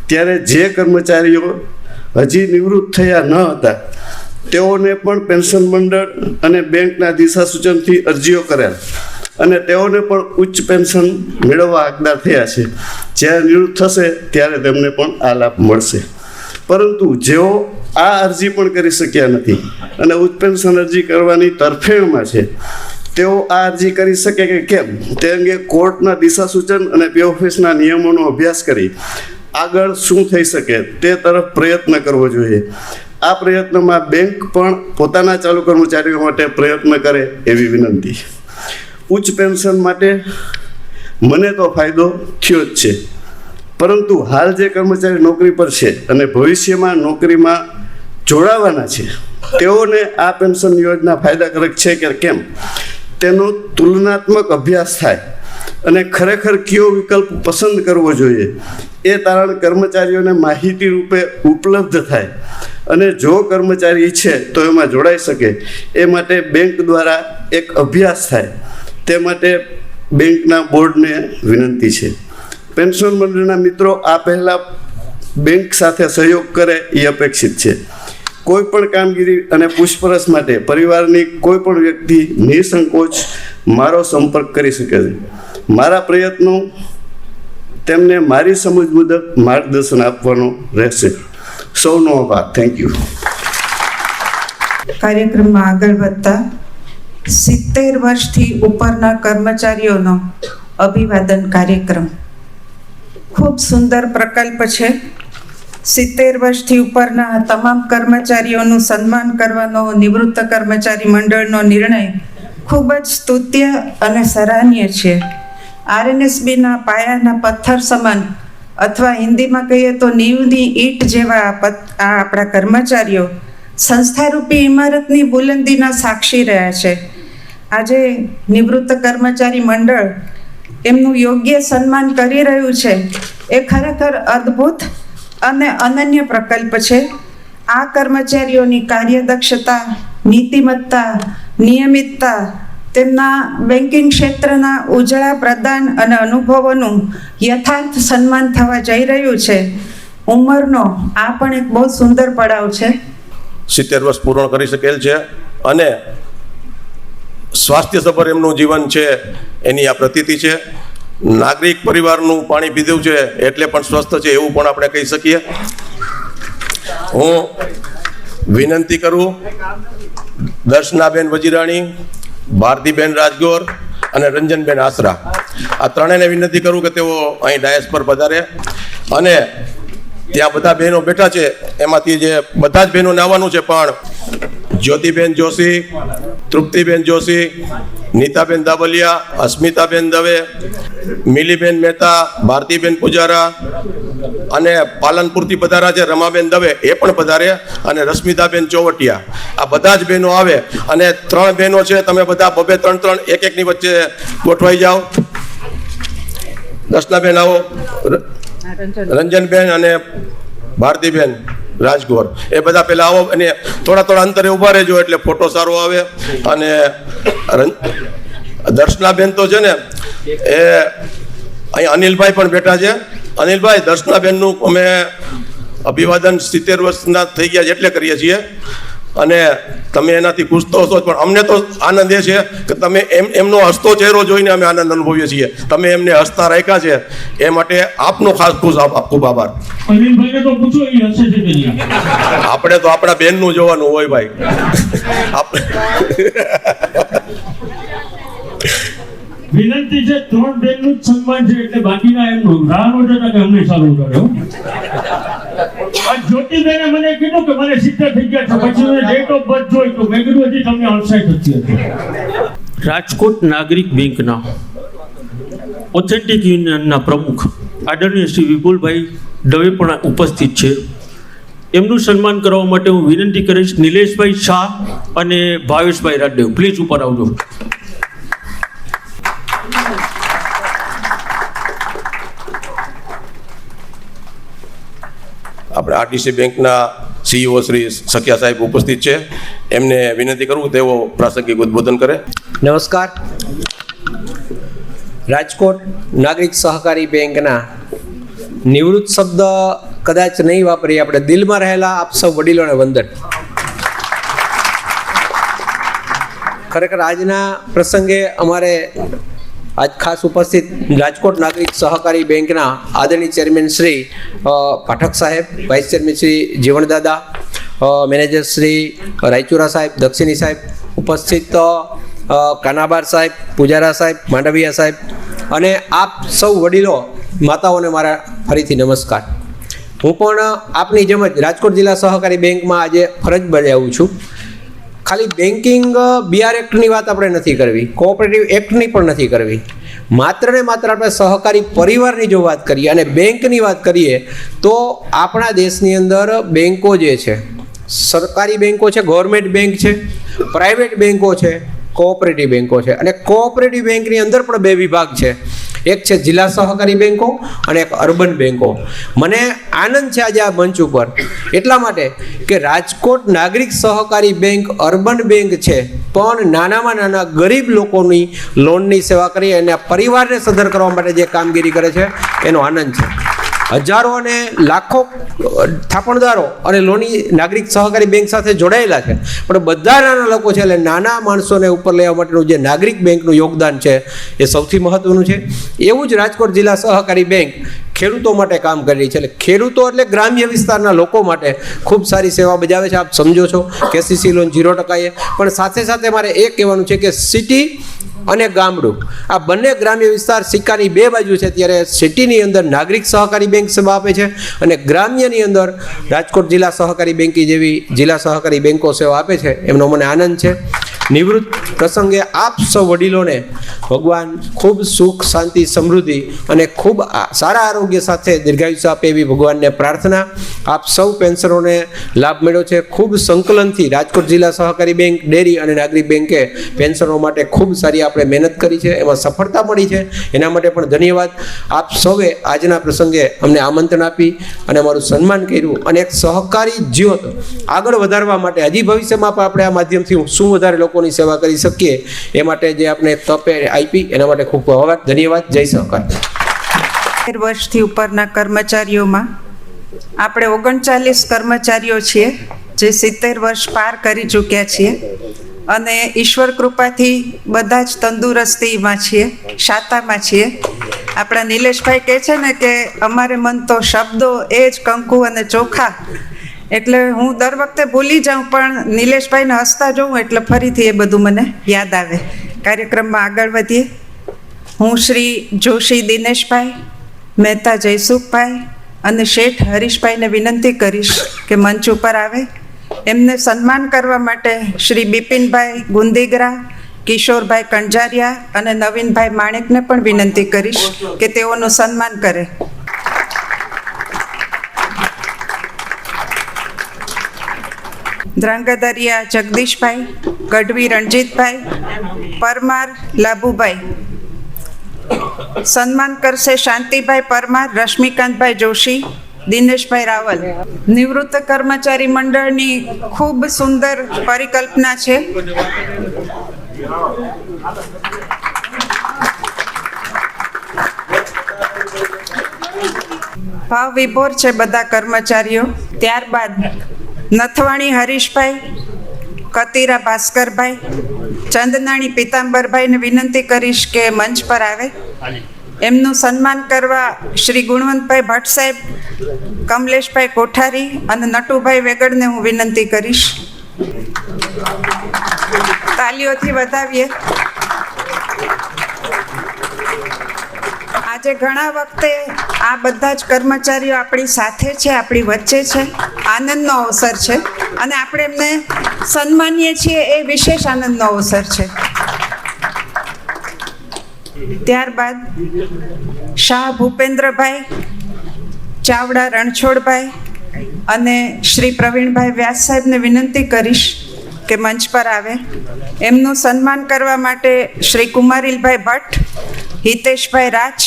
ત્યારે જે કર્મચારીઓ હજી નિવૃત્ત થયા ન હતા તેઓને પણ પેન્શન મંડળ અને બેંકના દિશા સૂચનથી અરજીઓ કરેલ અને તેઓને પણ ઉચ્ચ પેન્શન મેળવવા હકદાર થયા છે. જ્યારે નિવૃત્ત થશે ત્યારે તેમને પણ આ લાભ મળશે. પરંતુ જેઓ આ અરજી પણ કરી શક્યા નથી અને ઉચ્ચ પેન્શન અરજી કરવાની તરફેણમાં છે તેઓ આ અરજી કરી શકે કે કેમ તે અંગે કોર્ટના દિશા સૂચન અને PF ઓફિસના નિયમોનો અભ્યાસ કરી આગળ શું થઈ શકે તે તરફ પ્રયત્ન કરવો જોઈએ. આ પ્રયત્નમાં બેંક પણ પોતાના ચાલુ કર્મચારીઓ માટે પ્રયત્ન કરે એવી વિનંતી. ઉચ્ચ પેન્શન માટે મને તો ફાયદો થયો જ છે, પરંતુ હાલ જે કર્મચારી નોકરી પર છે અને ભવિષ્યમાં નોકરીમાં જોડાવાના છે તેઓને આ પેન્શન યોજના ફાયદાકારક છે કે કેમ તેનો તુલનાત્મક અભ્યાસ થાય અને ખરેખર કયો વિકલ્પ પસંદ કરવો જોઈએ એ તારણ કર્મચારીઓને માહિતી રૂપે ઉપલબ્ધ થાય અને જો કર્મચારી ઈચ્છે તો એમાં જોડાઈ શકે એ માટે બેંક દ્વારા એક અભ્યાસ થાય તે માટે બેંકના બોર્ડને વિનંતી છે. પેન્શન મંડળના મિત્રો આ પહેલાં બેંક સાથે સહયોગ કરે એ અપેક્ષિત છે. કોઈ પણ કામગીરી અને પૂછપરછ માટે પરિવારની કોઈ પણ વ્યક્તિ નિસંકોચ મારો સંપર્ક કરી શકે છે. મારા પ્રયત્નો તેમને મારી સમજ મુજબ માર્ગદર્શન આપવાનો રહેશે. સૌનો આભાર. Thank you. કાર્યક્રમમાં આગળ વધતા 70 વર્ષથી ઉપરના કર્મચારીઓનો અભિવાદન કાર્યક્રમ ખૂબ સુંદર પ્રકલ્પ છે. 70 વર્ષથી ઉપરના તમામ કર્મચારીઓનું સન્માન કરવાનો નિવૃત્ત કર્મચારી મંડળનો નિર્ણય ખૂબ જ સ્તુત્ય અને સરાહનીય છે. RNSBના પાયાના પથ્થર સમાન અથવા હિન્દીમાં કહીએ તો નીવની ઈંટ જેવા આ આપણા કર્મચારીઓ સંસ્થારૂપી ઇમારતની બુલંદીના સાક્ષી રહ્યા છે. આજે નિવૃત્ત કર્મચારી મંડળ એમનું યોગ્ય સન્માન કરી રહ્યું છે એ ખરેખર અદ્ભુત અને અનન્ય પ્રકલ્પ છે. આ કર્મચારીઓની કાર્યદક્ષતા, નીતિમત્તા, નિયમિતતા, તેમના બેન્કિંગ ક્ષેત્રના ઉજળા પ્રદાન અને અનુભવોનું યથાર્થ સન્માન થવા જઈ રહ્યું છે. ઉંમરનો આ પણ એક બહુ સુંદર પડાવ છે. 70 વર્ષ પૂર્ણ કરી શકેલ છે અને સ્વાસ્થ્યસભર એમનું જીવન છે એની આ પ્રતીતિ છે. નાગરિક પરિવારનું પાણી પીધું છે એટલે પણ સ્વસ્થ છે એવું પણ આપણે કહી શકીએ. હું વિનંતી કરું દર્શનાબેન વજીરાણી, ભારતીબેન રાજગોર અને રંજનબેન આસરા, આ ત્રણેયને વિનંતી કરું કે તેઓ અહીં ડાયસ પર પધારે અને ત્યાં બધા બહેનો બેઠા છે એમાંથી જે બધા જ બહેનોને આવવાનું છે પણ જ્યોતિબેન જોશી, તૃપ્તિબેન જોશી, નીતાબેન દાબલિયા, અસ્મિતાબેન દવે, મિલીબેન મહેતા, ભારતીબેન પુજારા અને પાલનપુરથી પધારા છે રમાબેન દવે એ પણ પધારે અને રશ્મિતાબેન ચોવટિયા, આ બધા જ બહેનો આવે અને 3 બહેનો છે તમે બધા બબે 3 એક-એકની વચ્ચે ગોઠવાઈ જાઓ. દર્શનાબેન આવો, રંજનબેન અને ભારતીબેન રાજગોર એ બધા પહેલાં આવો અને થોડા અંતરે ઊભા રહેજો એટલે ફોટો સારો આવે. અને દર્શનાબેન તો છે ને એ અહીં અનિલભાઈ પણ બેઠા છે. અનિલભાઈ, દર્શનાબેનનું અમે અભિવાદન 70 વર્ષના થઈ ગયા છે એટલે કરીએ છીએ અને તમે એનાથી ખુશ તો હશો પણ અમને તો આનંદ એ છે કે તમે એમનો હસતો ચહેરો જોઈને અમે આનંદ અનુભવીએ છીએ. તમે એમને હસતા રાખ્યા છે એ માટે આપનો ખાસ ખૂબ આભાર. અનિલભાઈને તો પૂછો એ હશે છે કે નહીં? આપણે તો આપણા બેનનું જોવાનું હોય ભાઈ. વિનંતી છે 3 બેનનું જ સન્માન છે એટલે બાકીના એમનું રાહ ન જોતા કે અમને સારું કરે. જ્યોતિબેને મને કીધું કે મને 70 થઈ ગયા છે પછી મેં ડેટ ઓફ બર્થ જોઈ તો મેં કીધું હજી તમને 68 હતી. રાજકોટ નાગરિક બેંકના ઓથેન્ટિક યુનિયનના પ્રમુખ આદરણીય શ્રી વિપુલભાઈ દવે પણ ઉપસ્થિત છે. એમનું સન્માન કરવા માટે હું વિનંતી કરીશ નિલેશભાઈ શાહ અને ભાવેશભાઈ રાડદેવ, પ્લીઝ ઉપર આવજો. આપણે આરટીસી બેંકના CEO શ્રી સખિયા સાહેબ ઉપસ્થિત છે. એમને વિનંતી કરું તેઓ પ્રાસંગિક ઉદ્બોધન કરે. નમસ્કાર. રાજકોટ નાગરિક સહકારી બેંકના નિવૃત્ત શબ્દ કદાચ નહીં વાપરીએ, આપણે દિલમાં રહેલા આપ સૌ વડીલોને વંદન. ખરેખર આજના પ્રસંગે અમારે આજ ખાસ ઉપસ્થિત રાજકોટ નાગરિક સહકારી બેંકના આદરણીય ચેરમેન શ્રી પાઠક સાહેબ, vice chairman Shri Jivandada, manager Shri Raichura સાહેબ, દક્ષિણી સાહેબ, ઉપસ્થિત કાનાબાર સાહેબ, પૂજારા સાહેબ, માંડવિયા સાહેબ અને આપ સૌ વડીલો માતાઓને મારા ફરીથી નમસ્કાર. હું પણ આપની જેમ જ રાજકોટ જિલ્લા સહકારી બેંકમાં આજે ફરજ બજાવું છું. ખાલી બેન્કિંગ BR એક્ટની વાત આપણે નથી કરવી, કોઓપરેટિવ એક્ટની પણ નથી કરવી. માત્ર ને માત્ર આપણે સહકારી પરિવારની જો વાત કરીએ અને બેંકની વાત કરીએ તો આપણા દેશની અંદર બેન્કો જે છે, સરકારી બેન્કો છે, ગવર્મેન્ટ બેંક છે, પ્રાઇવેટ બેન્કો છે, કોઓપરેટિવ બેન્કો છે. અને કોઓપરેટિવ બેંકની અંદર પણ બે વિભાગ છે, એક છે જિલ્લા સહકારી બેન્કો અને એક અર્બન બેન્કો. મને આનંદ છે આજે આ મંચ ઉપર એટલા માટે કે રાજકોટ નાગરિક સહકારી બેંક અર્બન બેંક છે, પણ નાનામાં નાના ગરીબ લોકોની લોનની સેવા કરી અને પરિવારને સદ્ધર કરવા માટે જે કામગીરી કરે છે એનો આનંદ છે. હજારો અને લાખો થાપણદારો અને લોની નાગરિક સહકારી બેંક સાથે જોડાયેલા છે, પણ બધા નાના લોકો છે, એટલે નાના માણસોને ઉપર લેવા માટેનું જે નાગરિક બેંકનું યોગદાન છે એ સૌથી મહત્વનું છે. એવું જ રાજકોટ જિલ્લા સહકારી બેંક ખેડૂતો માટે કામ કરી રહી છે. એટલે ખેડૂતો એટલે ગ્રામ્ય વિસ્તારના લોકો માટે ખૂબ સારી સેવા બજાવે છે. આપ સમજો છો KCC લોન 0%. પણ સાથે સાથે મારે એ કહેવાનું છે કે સિટી અને ગામડું આ બંને ગ્રામ્ય વિસ્તાર સિક્કાની બે બાજુ છે. ત્યારે સિટીની અંદર નાગરિક સહકારી બેંક સેવા આપે છે અને ગ્રામ્યની અંદર રાજકોટ જિલ્લા સહકારી બેંકી જેવી જિલ્લા સહકારી બેંકો સેવા આપે છે. એમનો મને આનંદ છે. નિવૃત્ત પ્રસંગે આપ સૌ વડીલોને ભગવાન ખૂબ સુખ, શાંતિ, સમૃદ્ધિ અને ખૂબ સારા આરોગ્ય સાથે દીર્ઘાયુષ્ય આપે એવી ભગવાનને પ્રાર્થના. આપ સૌ પેન્શનરોને લાભ મળ્યો છે. ખૂબ સંકલનથી રાજકોટ જિલ્લા સહકારી બેંક, ડેરી અને નાગરિક બેંકે પેન્શનરો માટે ખૂબ સારી આપણે મહેનત કરી છે, એમાં સફળતા મળી છે. એના માટે પણ ધન્યવાદ. આપ સૌએ આજના પ્રસંગે અમને આમંત્રણ આપી અને અમારું સન્માન કર્યું અને એક સહકારી જ્યોત આગળ વધારવા માટે હજી ભવિષ્યમાં પણ આપણે આ માધ્યમથી શું વધારે લોકોની સેવા કરી શકીએ એ માટે જે આપણે તપે આપી એના માટે ખૂબ ખૂબ ધન્યવાદ. જય સહકાર. 13 વર્ષથી ઉપરના કર્મચારીઓમાં આપણે 39 કર્મચારીઓ છીએ જે 70 વર્ષ પાર કરી ચૂક્યા છીએ અને ઈશ્વર કૃપાથી બધા જ તંદુરસ્તીમાં છીએ, શાતામાં છીએ. આપણા નિલેશભાઈ કહે છે ને કે અમારે મન તો શબ્દો એ જ કંકુ અને ચોખા, એટલે હું દર વખતે ભૂલી જાઉં પણ નિલેશભાઈને હસતા જોઉં એટલે ફરીથી એ બધું મને યાદ આવે. કાર્યક્રમમાં આગળ વધીએ. હું શ્રી જોશી દિનેશભાઈ, મહેતા જયસુખભાઈ અને શેઠ હરીશભાઈને વિનંતી કરીશ કે મંચ ઉપર આવે. એમને સન્માન કરવા માટે શ્રી બિપિનભાઈ ગુંદીગરા, કિશોરભાઈ કંજારિયા અને નવીનભાઈ માણેકને પણ વિનંતી કરીશ કે તેઓનું સન્માન કરે. દ્રાંગધરિયા જગદીશભાઈ, ગઢવી રણજીતભાઈ, પરમાર લાભુભાઈ. સન્માન કરશે શાંતિભાઈ પરમાર, રશ્મિકાંતભાઈ જોશી, દિનેશભાઈ રાવલ. નિવૃત્ત કર્મચારી મંડળની ખૂબ સુંદર પરિકલ્પના છે. ભાવ વિભોર છે બધા કર્મચારીઓ. ત્યારબાદ નથવાણી હરીશભાઈ, કતીરા ભાસ્કરભાઈ, ચંદનાણી પિતાંબરભાઈને વિનંતી કરીશ કે મંચ પર આવે. એમનું સન્માન કરવા શ્રી ગુણવંતભાઈ ભટ્ટ સાહેબ, કમલેશભાઈ કોઠારી અને નટુભાઈ વેગડને હું વિનંતી કરીશ. તાલીઓથી વધાવીએ. આજે ઘણા વખતે આ બધા જ કર્મચારીઓ આપણી સાથે છે, આપણી વચ્ચે છે. આનંદનો અવસર છે અને આપણે એમને સન્માનીએ છીએ એ વિશેષ આનંદનો અવસર છે. ત્યારબાદ શાહ ભૂપેન્દ્રભાઈ, ચાવડા રણછોડભાઈ અને શ્રી પ્રવીણભાઈ વ્યાસ સાહેબને વિનંતી કરીશ કે મંચ પર આવે. એમનું સન્માન કરવા માટે શ્રી કુમારીલભાઈ ભટ્ટ, હિતેશભાઈ રાજ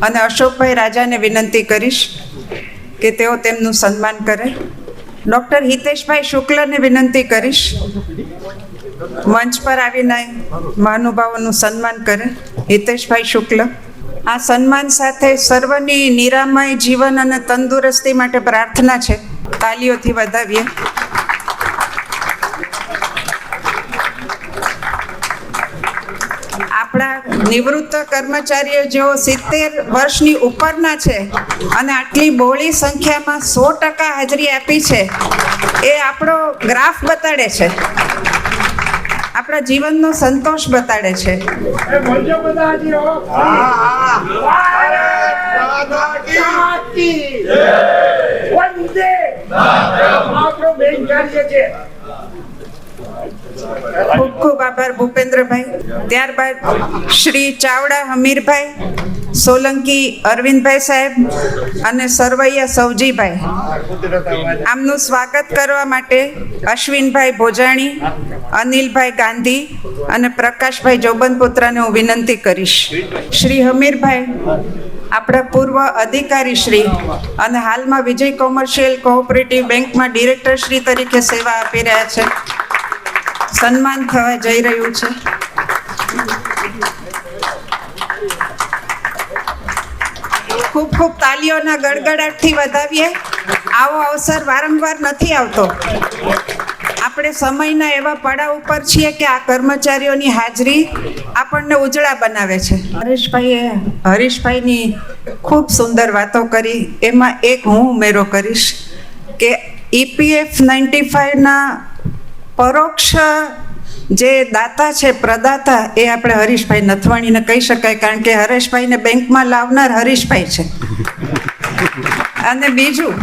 અને અશોકભાઈ રાજાને વિનંતી કરીશ કે તેઓ તેમનું સન્માન કરે. ડૉક્ટર હિતેશભાઈ શુક્લને વિનંતી કરીશ મંચ પર આવીને મહાનુભાવોનું સન્માન કરે. હિતેશભાઈ શુક્લ. આ સન્માન સાથે સર્વની નિરામય જીવન અને તંદુરસ્તી માટે પ્રાર્થના છે. તાલીઓથી વધાવીએ. આપણા નિવૃત્ત કર્મચારીઓ જેઓ 70 વર્ષની ઉપરના છે અને આટલી બહોળી સંખ્યામાં 100% હાજરી આપી છે એ આપણો ગ્રાફ બતાડે છે, આપણા જીવનનો સંતોષ બતાડે છે. ખૂબ ખૂબ આભાર ભૂપેન્દ્રભાઈ. ત્યારબાદ શ્રી ચાવડા હમીરભાઈ, સોલંકી અરવિંદભાઈ સાહેબ અને સરવૈયા સૌજીભાઈ. આમનું સ્વાગત કરવા માટે અશ્વિનભાઈ ભોજાણી, અનિલભાઈ ગાંધી અને પ્રકાશભાઈ જોબનપુત્રાને હું વિનંતી કરીશ. શ્રી હમીરભાઈ આપણા પૂર્વ અધિકારી શ્રી અને હાલમાં વિજય કોમર્શિયલ કોઓપરેટિવ બેંકમાં ડિરેક્ટર શ્રી તરીકે સેવા આપી રહ્યા છે. સન્માન થવા જઈ રહ્યું છે. ખૂબ ખૂબ તાલીઓના ગડગડાટથી વધાવીએ. આવો અવસર વારંવાર નથી આવતો. આપણે સમયના એવા પડાવ ઉપર છીએ કે આ કર્મચારીઓની હાજરી આપણને ઉજળા બનાવે છે. હરીશભાઈની ખૂબ સુંદર વાતો કરી. એમાં એક હું ઉમેરો કરીશ કે EPF 95ના પરોક્ષ જે દાતા છે, પ્રદાતા, એ આપણે હરીશભાઈ નથવાણીને કહી શકાય, કારણ કે હરેશભાઈને બેંકમાં લાવનાર હરીશભાઈ છે. અને બીજું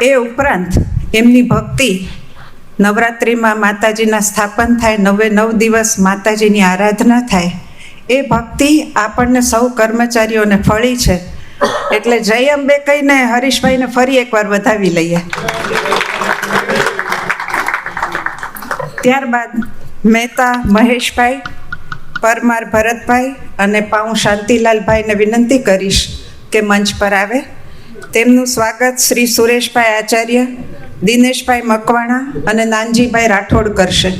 એ ઉપરાંત એમની ભક્તિ, નવરાત્રિમાં માતાજીના સ્થાપન થાય, 9 દિવસ માતાજીની આરાધના થાય, એ ભક્તિ આપણને સૌ કર્મચારીઓને ફળી છે. એટલે જય અંબે કહીને હરીશભાઈને ફરી એકવાર વધાવી લઈએ. ત્યારબાદ મહેતા મહેશભાઈ, પરમાર ભરતભાઈ અને પાઉ શાંતિલાલભાઈને વિનંતી કરીશ કે મંચ પર આવે. તેમનું સ્વાગત શ્રી સુરેશભાઈ આચાર્ય, દિનેશભાઈ મકવાણા અને નાનજીભાઈ રાઠોડ કરશે.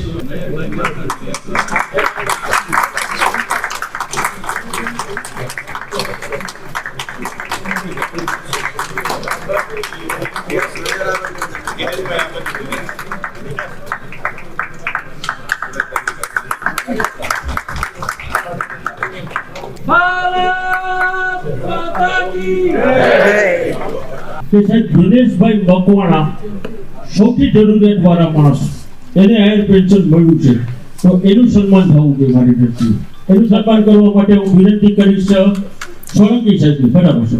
કે સાહેબ દિનેશભાઈ મકવાણા સૌથી જરૂરિયાત વાળા માણસ, એને હાયર પેન્શન મળ્યું છે, તો એનું સન્માન થવું જોઈએ મારી દ્રષ્ટિએ. એનું સન્માન કરવા માટે હું વિનંતી કરીશ સોલંકી સાહેબ. બરાબર છે.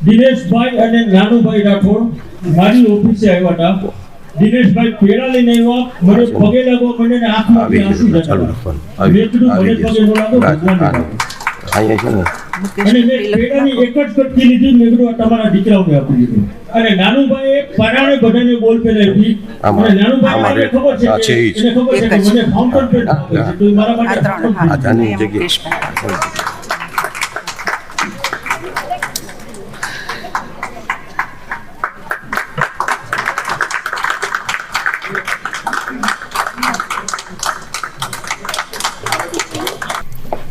દિનેશભાઈ અને નાનુભાઈ રાઠોડ મારી ઓફિસે આવ્યા હતા. દિનેશભાઈ પેડા લઈને આવ્યા, મને પગે લાગો, મને આંખમાંથી આંસુ જતા. મેં કીધું મને પગે ન લાગો, ભગવાન અને મેં પેડાની એક જ કટકી લીધી. મેં કીધું તમારા દીકરાઓને આપી દીધું. અને નાનુભાઈએ પરાણે બધાને બોલ પેલાવી. અને નાનુભાઈ ખબર છે કે એને ખબર છે કે મને ફાઉન્ટેન પેન આપે છે, તો મારા માટે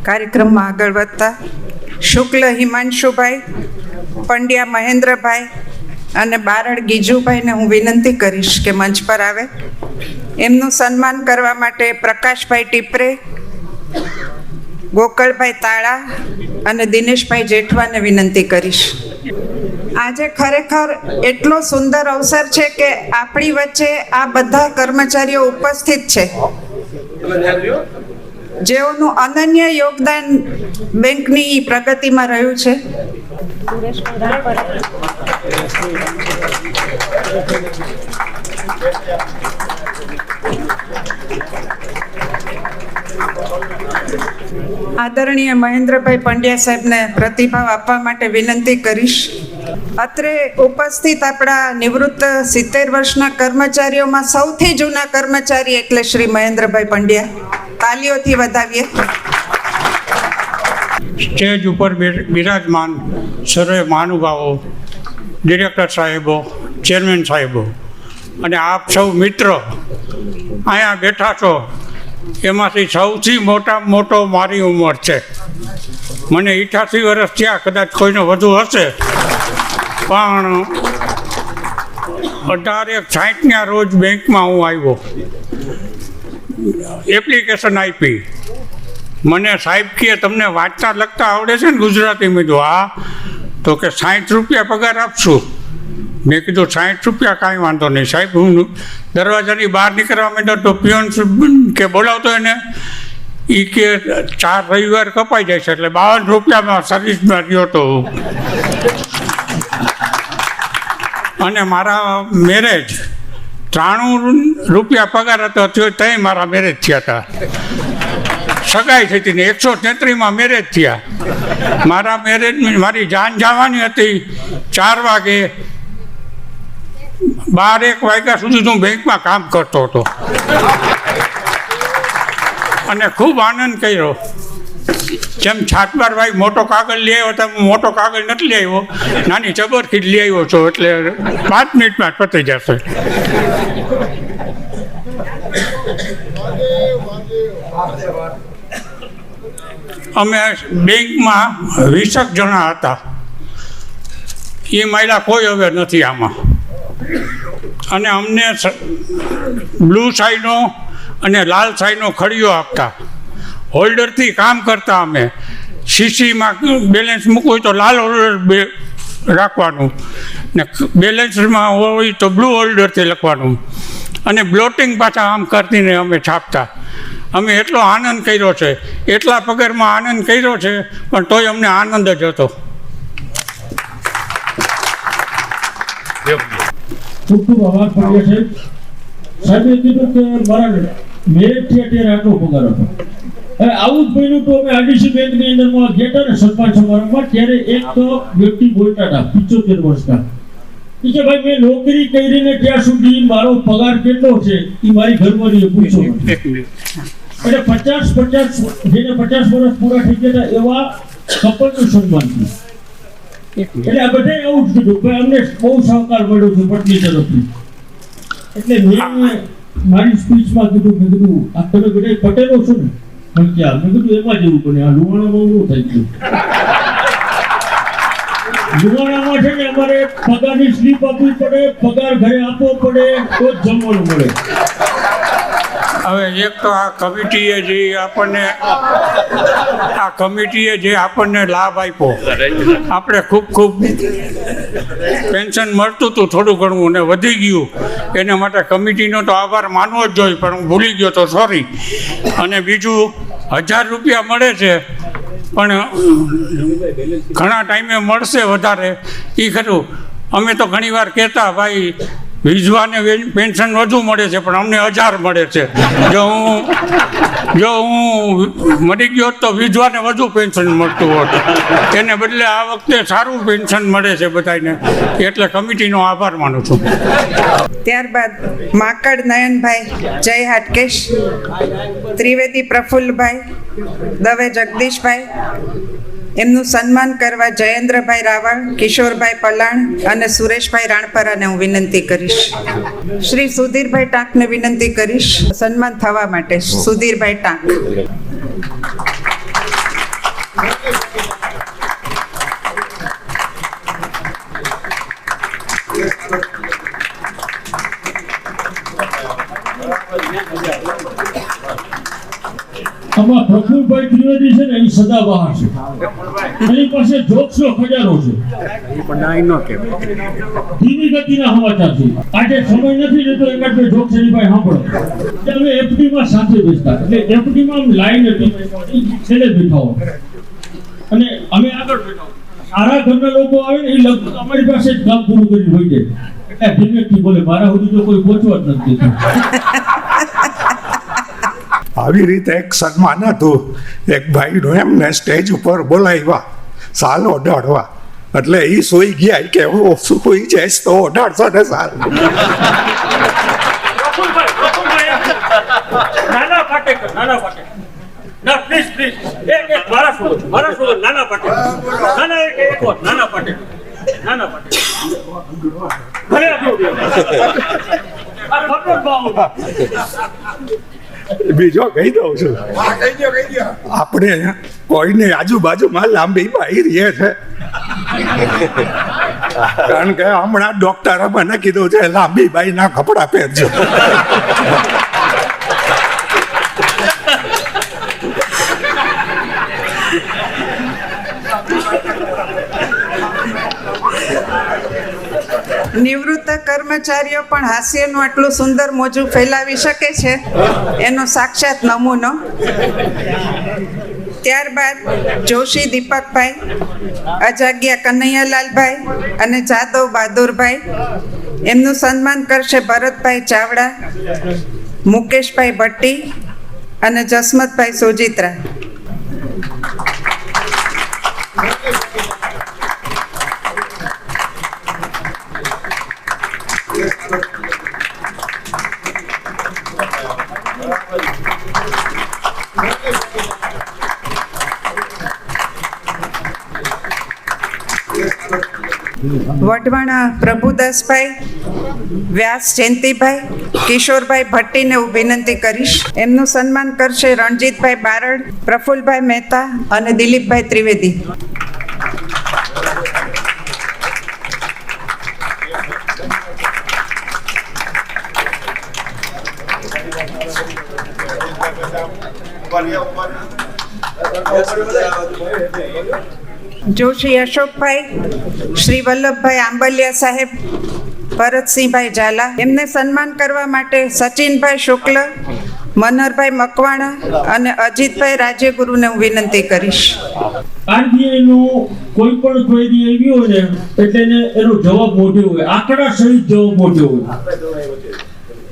કાર્યક્રમમાં આગળ વધતા શુક્લ હિમાંશુભાઈ, પંડ્યા મહેન્દ્રભાઈ અને બારડ ગીજુભાઈને હું વિનંતી કરીશ કે મંચ પર આવે. એમનું સન્માન કરવા માટે પ્રકાશભાઈ ટીપરે, ગોકળભાઈ તાળા અને દિનેશભાઈ જેઠવાને વિનંતી કરીશ. આજે ખરેખર એટલો સુંદર અવસર છે કે આપણી વચ્ચે આ બધા કર્મચારીઓ ઉપસ્થિત છે, જેઓનું અનન્ય યોગદાન બેંકની પ્રગતિમાં રહ્યું છે. આદરણીય મહેન્દ્રભાઈ પંડ્યા સાહેબને પ્રતિભાવ આપવા માટે વિનંતી કરીશ. અત્રે ઉપસ્થિત આપણા નિવૃત્ત 70 વર્ષના કર્મચારીઓમાં સૌથી જૂના કર્મચારી એટલે શ્રી મહેન્દ્રભાઈ પંડ્યા. તાલીઓથી વધાવીએ. સ્ટેજ ઉપર બિરાજમાન સર્વે મહાનુભાવો, ડિરેક્ટર સાહેબો, ચેરમેન સાહેબો અને આપ સૌ મિત્રો અહીંયા બેઠા છો, એમાંથી સૌથી મોટો મારી ઉંમર છે. મને 88 વર્ષ થયા, કદાચ કોઈને વધુ હશે, પણ 18/60ના રોજ બેંકમાં હું આવ્યો, એપ્લિકેશન આપી. મને સાહેબ કહે તમને વાંચતા લખતા આવડે છે ને ગુજરાતી? મેં કીધું હા. તો કે 60 રૂપિયા પગાર આપશું. મેં કીધું 60 રૂપિયા કાંઈ વાંધો નહીં સાહેબ. હું દરવાજાની બહાર નીકળવા માંડ્યો તો પિયોન કે બોલાવતો એને, એ કે 4 રવિવાર કપાઈ જાય છે, એટલે 52 રૂપિયામાં સર્વિસમાં રહ્યો તો. અને મારા મેરેજ 93 રૂપિયા પગાર હતો ત્યાં મારા મેરેજ થયા હતા. સગાઈ થઈ હતી ને 133માં મેરેજ થયા. મારા મેરેજ મારી જાન જવાની હતી 4 વાગે, 12-1 વાગ્યા સુધી હું બેંકમાં કામ કરતો હતો અને ખૂબ આનંદ કર્યો. જેમ છાટબારભાઈ મોટો કાગળ લઈ આવ્યો તો હું મોટો કાગળ નથી લઈ આવ્યો, નાની ચબરખી લઈ આવ્યો છું, એટલે 5 મિનિટમાં જ પતી જશે. અમે બેંકમાં 20 જણા હતા. એ મહિલા કોઈ હવે નથી આમાં. અને અમને બ્લુ શાહીનો અને લાલ શાહીનો ખડીયો આપતા. હોલ્ડરથી કામ કરતા. અમે સીસીમાં બેલેન્સ મૂકવું હોય તો લાલ હોલ્ડર રાખવાનું ને બેલેન્સમાં હોય તો બ્લુ હોલ્ડરથી લખવાનું. અને બ્લોટિંગ પાછા આમ કરીને અમે છાપતા. અમે એટલો આનંદ કર્યો છે, એટલા પગારમાં આનંદ કર્યો છે, પણ તોય અમને આનંદ જ હતો. ખૂબ ખૂબ આભાર પાડીએ છે. સાહેબે કીધું કે મારા મેરેજ થયા ત્યારે આટલો પગાર હતો. હવે આવું જ બન્યું તો અમે આરડીસી બેંકની અંદરમાં ગયા હતા ને સન્માન સમારંભમાં, ત્યારે એક વ્યક્તિ બોલતા હતા 75 વર્ષના. એ કે ભાઈ મેં નોકરી કરીને ત્યાં સુધી મારો પગાર કેટલો છે એ મારી ઘરવાળીએ પૂછ્યો. એટલે 50 જેને 50 વર્ષ પૂરા થઈ ગયા એવા કપલનું સન્માન થયું. એટલે આ બધાએ આવું જ કીધું ભાઈ અમને બહુ સહકાર મળ્યો છે પત્ની તરફથી. એટલે મેં મારી સ્પીચમાં કીધું આ તમે બધા પટેલો છો ને? મેં કીધું એમાં જેવું બને, આ લુવાણામાં એવું થઈ ગયું. લુવાણામાં છે ને અમારે પગારની સ્લીપ આપવી પડે, પગાર ઘરે આપવો પડે તો જ જમવાનું મળે. હવે એક તો આ કમિટીએ જે આપણને લાભ આપ્યો, આપણે ખૂબ પેન્શન મળતું હતું થોડું ઘણું ને વધી ગયું, એના માટે કમિટીનો તો આભાર માનવો જ જોઈએ, પણ હું ભૂલી ગયો તો સોરી. અને બીજું 1000 રૂપિયા મળે છે, પણ ઘણા ટાઈમે મળશે વધારે એ ખરું. અમે તો ઘણીવાર કહેતા ભાઈ વિધવાને પેન્શન વધુ મળે છે, પણ અમને 1000 મળે છે. જો હું મરી ગયો તો વિધવાને વધુ પેન્શન મળતું હોત. એને બદલે આ વખતે સારું પેન્શન મળે છે બધાને, એટલે કમિટીનો આભાર માનું છું. ત્યારબાદ માકડ નયનભાઈ, જય હાટકેશ, ત્રિવેદી પ્રફુલ્લભાઈ, દવે જગદીશભાઈ, એમનું સન્માન કરવા જયેન્દ્રભાઈ રાવળ, કિશોરભાઈ પલાણ અને સુરેશભાઈ રાણપરાને હું વિનંતી કરીશ. શ્રી સુધીરભાઈ ટાંકને વિનંતી કરીશ સન્માન થવા માટે. સુધીરભાઈ ટાંક. આમાં પ્રફુલભાઈ ત્રિવેદી છે ને એ સદાબહાર છે. એની પાસે જોક્સનો ખજાનો છે. ધીમી ગતિના સમાચાર છે. આજે સમય નથી રહેતો એકાદ બે જોક્સ એની પાસે સાંભળો. અમે એફડીમાં સાથે બેસતા, એટલે એફડીમાં લાઈન હતી, છેલ્લે બેઠા હોય અને અમે આગળ બેઠા. સારા ઘરના લોકો આવે ને એ લગભગ અમારી પાસે જ કામ પૂરું કરી હોય જાય. એટલે ધીમેથી બોલે, મારા સુધી તો કોઈ પહોંચવા જ નથી દેતું. આવી રીતે એક સન્માન હતું. એક ભાઈનું એમને સ્ટેજ ઉપર બોલાવ્યા સાલ ઓઢાડવા, એટલે એ સોઈ ગયા કે હું સોઈ જઈશ તો ઓઢાડશો ને સાલ. નાના પાટેકર ના પ્લીઝ એક મારા શું નાના પાટેકર નાના એક વાર નાના પાટેકર ભલે બીજો કહી દઉં છું, આપણે કોઈને આજુબાજુમાં લાંબી બાઈ રહે છે, કારણ કે હમણાં ડોક્ટરે મને કીધું છે લાંબી બાઈ ના કપડા પહેરજો. નિવૃત્ત કર્મચારીઓ પણ હાસ્યનું આટલું સુંદર મોજું ફેલાવી શકે છે એનો સાક્ષાત નમૂનો. ત્યારબાદ જોશી દીપકભાઈ, અજાગ્યા કનૈયાલાલભાઈ અને જાદવ બહાદુરભાઈ. એમનું સન્માન કરશે ભરતભાઈ ચાવડા, મુકેશભાઈ ભટ્ટી અને જસમતભાઈ સોજિત્રા. વઢવાણા પ્રભુદાસભાઈ, વ્યાસ જયંતિભાઈ, કિશોરભાઈ ભટ્ટીને હું વિનંતી કરીશ. એમનું સન્માન કરશે રણજીતભાઈ બારડ, પ્રફુલભાઈ મહેતા અને દિલીપભાઈ ત્રિવેદી. જોશી અશોકભાઈ, શ્રી વલ્લભભાઈ આંબલિયા સાહેબ, ભરતસિંહભાઈ ઝાલા. એમને સન્માન કરવા માટે સચિનભાઈ શુક્લ, મનહરભાઈ મકવાણા અને અજીતભાઈ રાજ્યગુરુને હું વિનંતી કરીશ. RBI નો કોઈ પણ ક્વેરી આવી હોય ને એટલે એનો જવાબ મોટો હોય, આંકડા સહિત જવાબ મોટો હોય.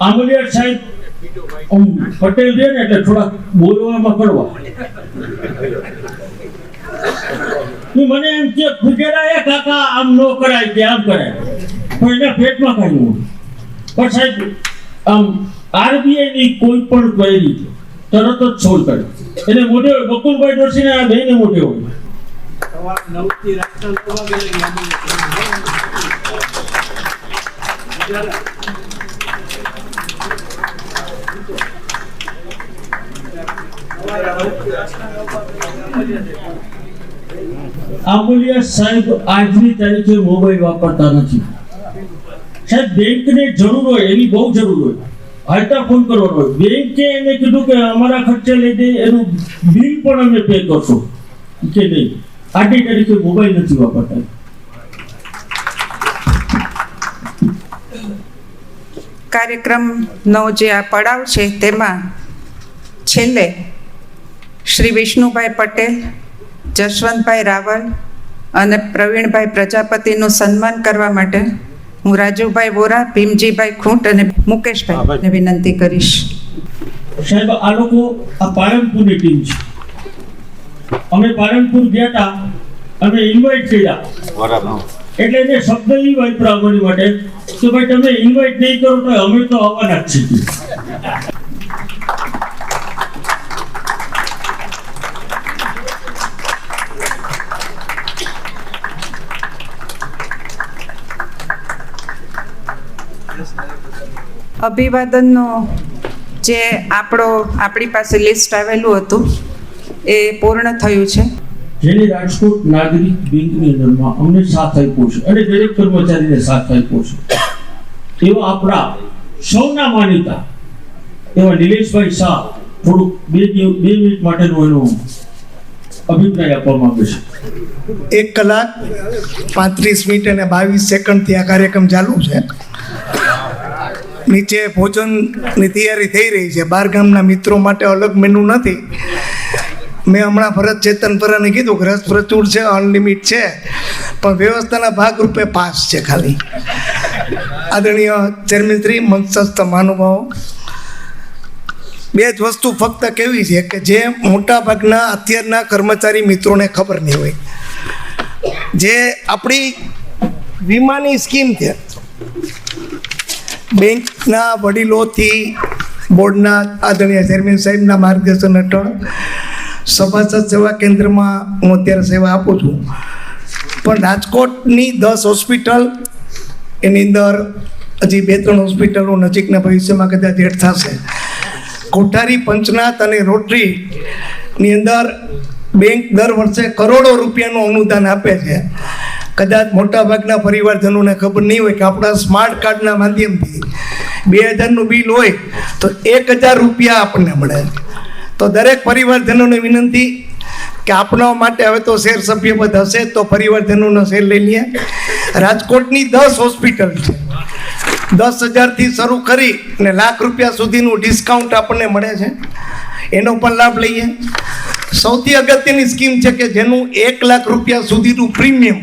આંબલિયા સાહેબ પટેલ છે ને એટલે થોડા બોલવામાં કરવા. મને એમ કે ખુજેરા એ કાકા આમ નો કરાય કે આમ કરાય, પણ એના પેટમાં કાઢ્યું. પણ સાહેબ આમ RBI ની કોઈ પણ ક્વેરી તરત જ સોલ્વ કરે. એને મોટે હોય બકુલભાઈ ડોશીને આ બેને મોટે હોય. આંબલિયા સાહેબ આજની તારીખે મોબાઈલ વાપરતા નથી. સાહેબ બેંકને જરૂર હોય, એની બહુ જરૂર હોય, હાલતા ફોન કરવાનો હોય. બેંકે એને કીધું કે અમારા ખર્ચે લઈ દે, એનું બિલ પણ અમે પે કરશો કે નહીં. આજની તારીખે મોબાઈલ નથી વાપરતા. કાર્યક્રમનો જે આ પડાવ છે તેમાં છેલ્લે શ્રી વિષ્ણુભાઈ પટેલ, જશવંતભાઈ રાવલ અને પ્રવીણભાઈ પ્રજાપતિનું સન્માન કરવા માટે હું રાજુભાઈ વોરા, ભીમજીભાઈ ખૂંટ અને મુકેશભાઈને વિનંતી કરીશ. સાહેબ આ લોકો આ પાલનપુરની ટીમ છે. અમે પાલનપુર ગયા હતા, અમે ઇન્વાઇટ કર્યા, એટલે એને શબ્દ એ વાપરા અમારી માટે કે ભાઈ તમે ઇન્વાઇટ નહીં કરો તો અમે તો આવવાના જ છીએ. અભિવાદનનો જે આપણી પાસે લિસ્ટ આવેલું હતું એ પૂર્ણ થયું છે. જેની રાજકોટ નાગરિક બેંકની અંદરમાં અમને સાથ આપ્યો છે અને દરેક કર્મચારીને સાથ આપ્યો છે, એવા આપણા સૌના માનીતા એવા નિલેશભાઈ શાહ થોડુંક બે મિનિટ માટેનો એનો અભિપ્રાય આપવા માંગે છે. 1 કલાક 35 મિનિટ અને 22 સેકન્ડથી આ કાર્યક્રમ ચાલુ છે. નીચે ભોજનની તૈયારી થઈ રહી છે. 12 ગામના મિત્રો માટે અલગ મેનુ નથી. મેં હમણાં ભરત ચેતનપરાને કીધું કે રસ પ્રચુર છે, અનલિમિટ છે, પણ વ્યવસ્થાના ભાગરૂપે પાસ છે ખાલી. આદરણીય ચેરમેન શ્રી, મંચસ્થ મહાનુભાવો, 2 જ વસ્તુ ફક્ત કેવી છે કે જે મોટા ભાગના અત્યારના કર્મચારી મિત્રોને ખબર નહીં હોય. જે આપણી વીમાની સ્કીમ છે, બેંકના વડીલોથી બોર્ડના આદરણીય ચેરમેન સાહેબના માર્ગદર્શન હેઠળ સભાસદ સેવા કેન્દ્રમાં હું અત્યારે સેવા આપું છું. પણ રાજકોટની 10 હોસ્પિટલ, એની અંદર હજી 2-3 હોસ્પિટલો નજીકના ભવિષ્યમાં કદાચ એડ થશે. કોઠારી, પંચનાથ અને રોટરીની અંદર બેંક દર વર્ષે કરોડો રૂપિયાનું અનુદાન આપે છે. કદાચ મોટાભાગના પરિવારજનોને ખબર નહીં હોય કે આપણા સ્માર્ટ કાર્ડના માધ્યમથી 2000નું બિલ હોય તો 1000 રૂપિયા આપણને મળે. તો દરેક પરિવારજનોને વિનંતી કે આપણા માટે હવે તો શેર સભ્યપદ હશે તો પરિવારજનોનો શેર લઈ લઈએ. રાજકોટની 10 હોસ્પિટલ છે. 10,000થી શરૂ કરી અને લાખ રૂપિયા સુધીનું ડિસ્કાઉન્ટ આપણને મળે છે, એનો પણ લાભ લઈએ. સૌથી અગત્યની સ્કીમ છે કે જેનું 1 લાખ રૂપિયા સુધીનું પ્રીમિયમ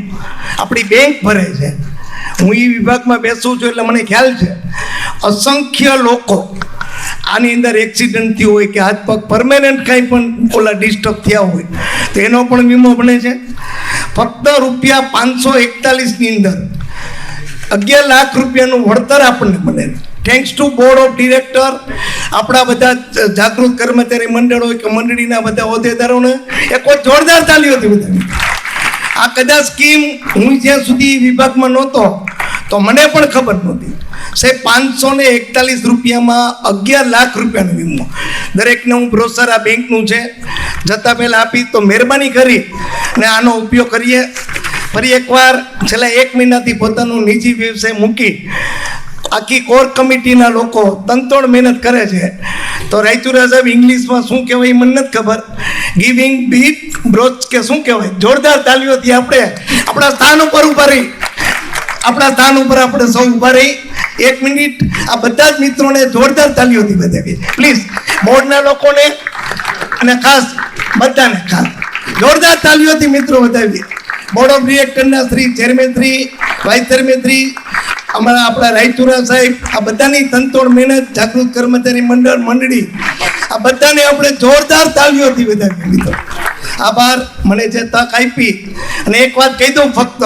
આપણી બેંક ભરે છે. હું એ વિભાગમાં બેસું છું એટલે મને ખ્યાલ છે. અસંખ્ય લોકો આની અંદર એક્સિડન્ટ થયું હોય કે હાથ પગ પરમેનન્ટ કાંઈ પણ ઓલા ડિસ્ટર્બ થયા હોય તો એનો પણ વીમો બને છે. ફક્ત રૂપિયા 541ની અંદર 11 લાખ રૂપિયાનું વળતર આપણને બને. Thanks to board of director, આપણા બધા જાગૃત કર્મચારી મંડળ હોય કે મંડળીના બધા હોદ્દેદારોને એક જોરદાર તાલીઓ હતી બધાની. આ કદાચ સ્કીમ હું જ્યાં સુધી વિભાગમાં નહોતો તો મને પણ ખબર નહોતી. સાહેબ 541 રૂપિયામાં 11 લાખ રૂપિયાનો વીમો. દરેકને હું બ્રોશર આ બેંકનું છે જતાં પહેલાં આપી તો મહેરબાની કરી અને આનો ઉપયોગ કરીએ. ફરી એકવાર છેલ્લા 1 મહિનાથી પોતાનું નિજી વ્યવસાય મૂકી આખી કોર કમિટીના લોકો તનતોડ મહેનત કરે છે. તો રાયચુરા સાહેબ ઇંગ્લિશમાં શું કહેવાય મને નથી ખબર, ગિવિંગ બીટ બ્રોચ કે શું કહેવાય. જોરદાર તાલીઓથી આપણે આપણા સ્થાન ઉપર ઊભા રહી, આપણા સ્થાન ઉપર આપણે સૌ ઊભા રહી. 1 મિનિટ આ બધા જ મિત્રોને જોરદાર તાલીઓથી બધાવી. પ્લીઝ બોર્ડના લોકોને અને ખાસ બધાને ખાસ જોરદાર તાલીઓથી મિત્રો બધાવી. બોર્ડ ઓફ ડિરેક્ટરના Shri chairman Shri, vice chairman Shri, અમારા આપણા રાયચુરા સાહેબ, આ બધાની તનતોડ મહેનત, જાગૃત કર્મચારી મંડળ મંડળી, આ બધાને આપણે જોરદાર તાલીઓથી બધાવી મિત્રો. આભાર મને જે તક આપી. અને એક વાત કહી દઉં ફક્ત,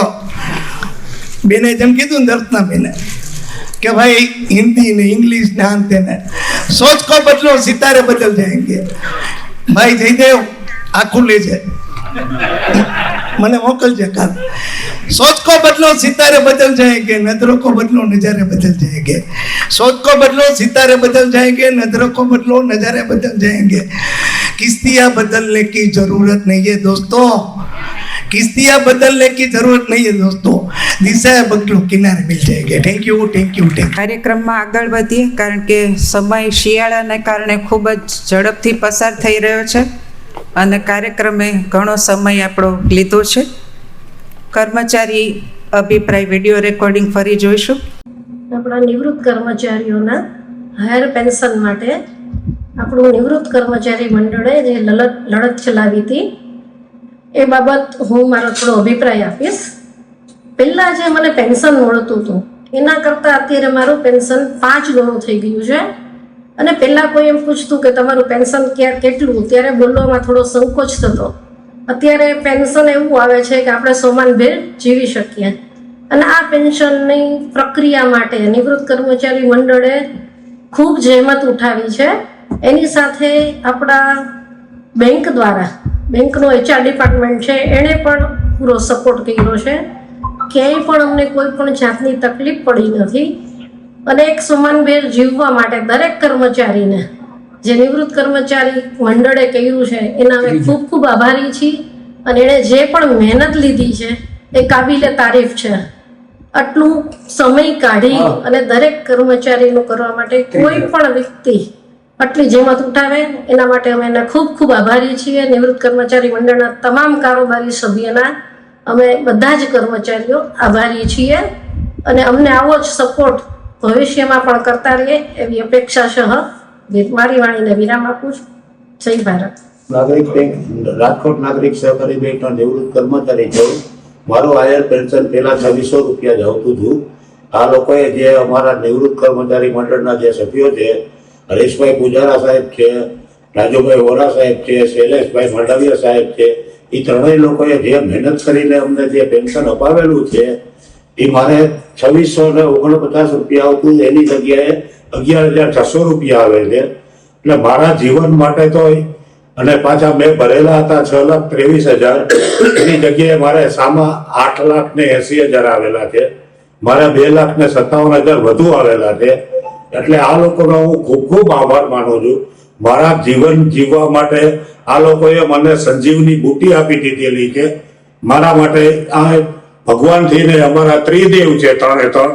બેને જેમ કીધું ને દર્શના બેને કે ભાઈ હિન્દી ને ઇંગ્લિશ ને આન તેને સોચ કો બદલો સિતારે બદલ જાયંગે. ભાઈ જયદેવ આખું લેજે મને મોકલજે કાલ. सोच को बदलो सितारे बदल जाएंगे, नजरों को बदलो नजारे बदल जाएंगे. सोच को बदलो सितारे बदल जाएंगे, नजरों को बदलो नजारे बदल जाएंगे. किश्तियाँ बदलने की जरूरत नहीं है दोस्तों, किश्तियाँ बदलने की जरूरत नहीं है दोस्तों, दिशा बदलो किनारे मिल जाएंगे. Thank you thank you thank. કાર્યક્રમમાં આગળ વધીએ કારણ કે સમય શિયાળાને કારણે ખૂબ જ ઝડપથી પસાર થઈ રહ્યો છે અને કાર્યક્રમે ઘણો સમય આપણો લીધો છે. કર્મચારી અભિપ્રાય વિડીયો રેકોર્ડિંગ ફરી જોઈશું. આપણા નિવૃત્ત કર્મચારીઓના હાયર પેન્શન માટે આપણું નિવૃત્ત કર્મચારી મંડળે જે લડત ચલાવી હતી એ બાબત હું મારો થોડો અભિપ્રાય આપીશ. પહેલાં જે મને પેન્શન મળતું હતું એના કરતાં અત્યારે મારું પેન્શન 5 ગણું થઈ ગયું છે. અને પહેલાં કોઈ એમ પૂછતું કે તમારું પેન્શન કેટલું, ત્યારે બોલવામાં થોડો સંકોચ થતો. અત્યારે પેન્શન એવું આવે છે કે આપણે સોમાનભેર જીવી શકીએ. અને આ પેન્શનની પ્રક્રિયા માટે નિવૃત્ત કર્મચારી મંડળે ખૂબ જહેમત ઉઠાવી છે. એની સાથે આપણા બેંક દ્વારા, બેંકનો HR ડિપાર્ટમેન્ટ છે એણે પણ પૂરો સપોર્ટ કર્યો છે. ક્યાંય પણ અમને કોઈ પણ જાતની તકલીફ પડી નથી. અને એક સમાનભેર જીવવા માટે દરેક કર્મચારીને જે નિવૃત્ત કર્મચારી મંડળે કર્યું છે એના અમે ખૂબ ખૂબ આભારી છીએ. અને એણે જે પણ મહેનત લીધી છે એ કાબિલે તારીફ છે. આટલું સમય કાઢી અને દરેક કર્મચારીનું કરવા માટે કોઈ પણ વ્યક્તિ આટલી જહેમત ઉઠાવે એના માટે અમે એને ખૂબ ખૂબ આભારી છીએ. નિવૃત્ત કર્મચારી મંડળના તમામ કારોબારી સભ્યના અમે બધા જ કર્મચારીઓ આભારી છીએ. અને અમને આવો જ સપોર્ટ ભવિષ્યમાં પણ કરતા રહીએ એવી અપેક્ષા સહ મારી વાણીને વિરામ આપું છું. જય ભારત. નાગરિક બેંક, રાજકોટ નાગરિક સહકારી બેંકના નિવૃત્ત કર્મચારી છું. મારું હાયર પેન્શન પહેલા 2600 રૂપિયા જ આવતું હતું. આ લોકોએ જે અમારા નિવૃત્ત કર્મચારી મંડળના જે સભ્યો છે, હરેશભાઈ પૂજારા સાહેબ છે, રાજુભાઈ વોરા સાહેબ છે, શૈલેષભાઈ માંડવિયા સાહેબ છે, એ ત્રણેય લોકોએ જે મહેનત કરીને અમને જે પેન્શન અપાવેલું છે એ મારે 2649 રૂપિયા આવતું, એની જગ્યાએ 11,600 રૂપિયા આવે છે. એટલે મારા જીવન માટે તો, અને પાછા મેં ભરેલા હતા 6,23,000, એની જગ્યાએ મારે સામા 8,80,000 આવેલા છે. મારા 2,57,000 વધુ આવેલા છે. એટલે આ લોકોનો હું ખૂબ ખૂબ આભાર માનું છું. મારા જીવન જીવવા માટે આ લોકોએ મને સંજીવની બુટી આપી દીધેલી છે. મારા માટે આ ભગવાન થઈને અમારા ત્રિદેવ છે, 3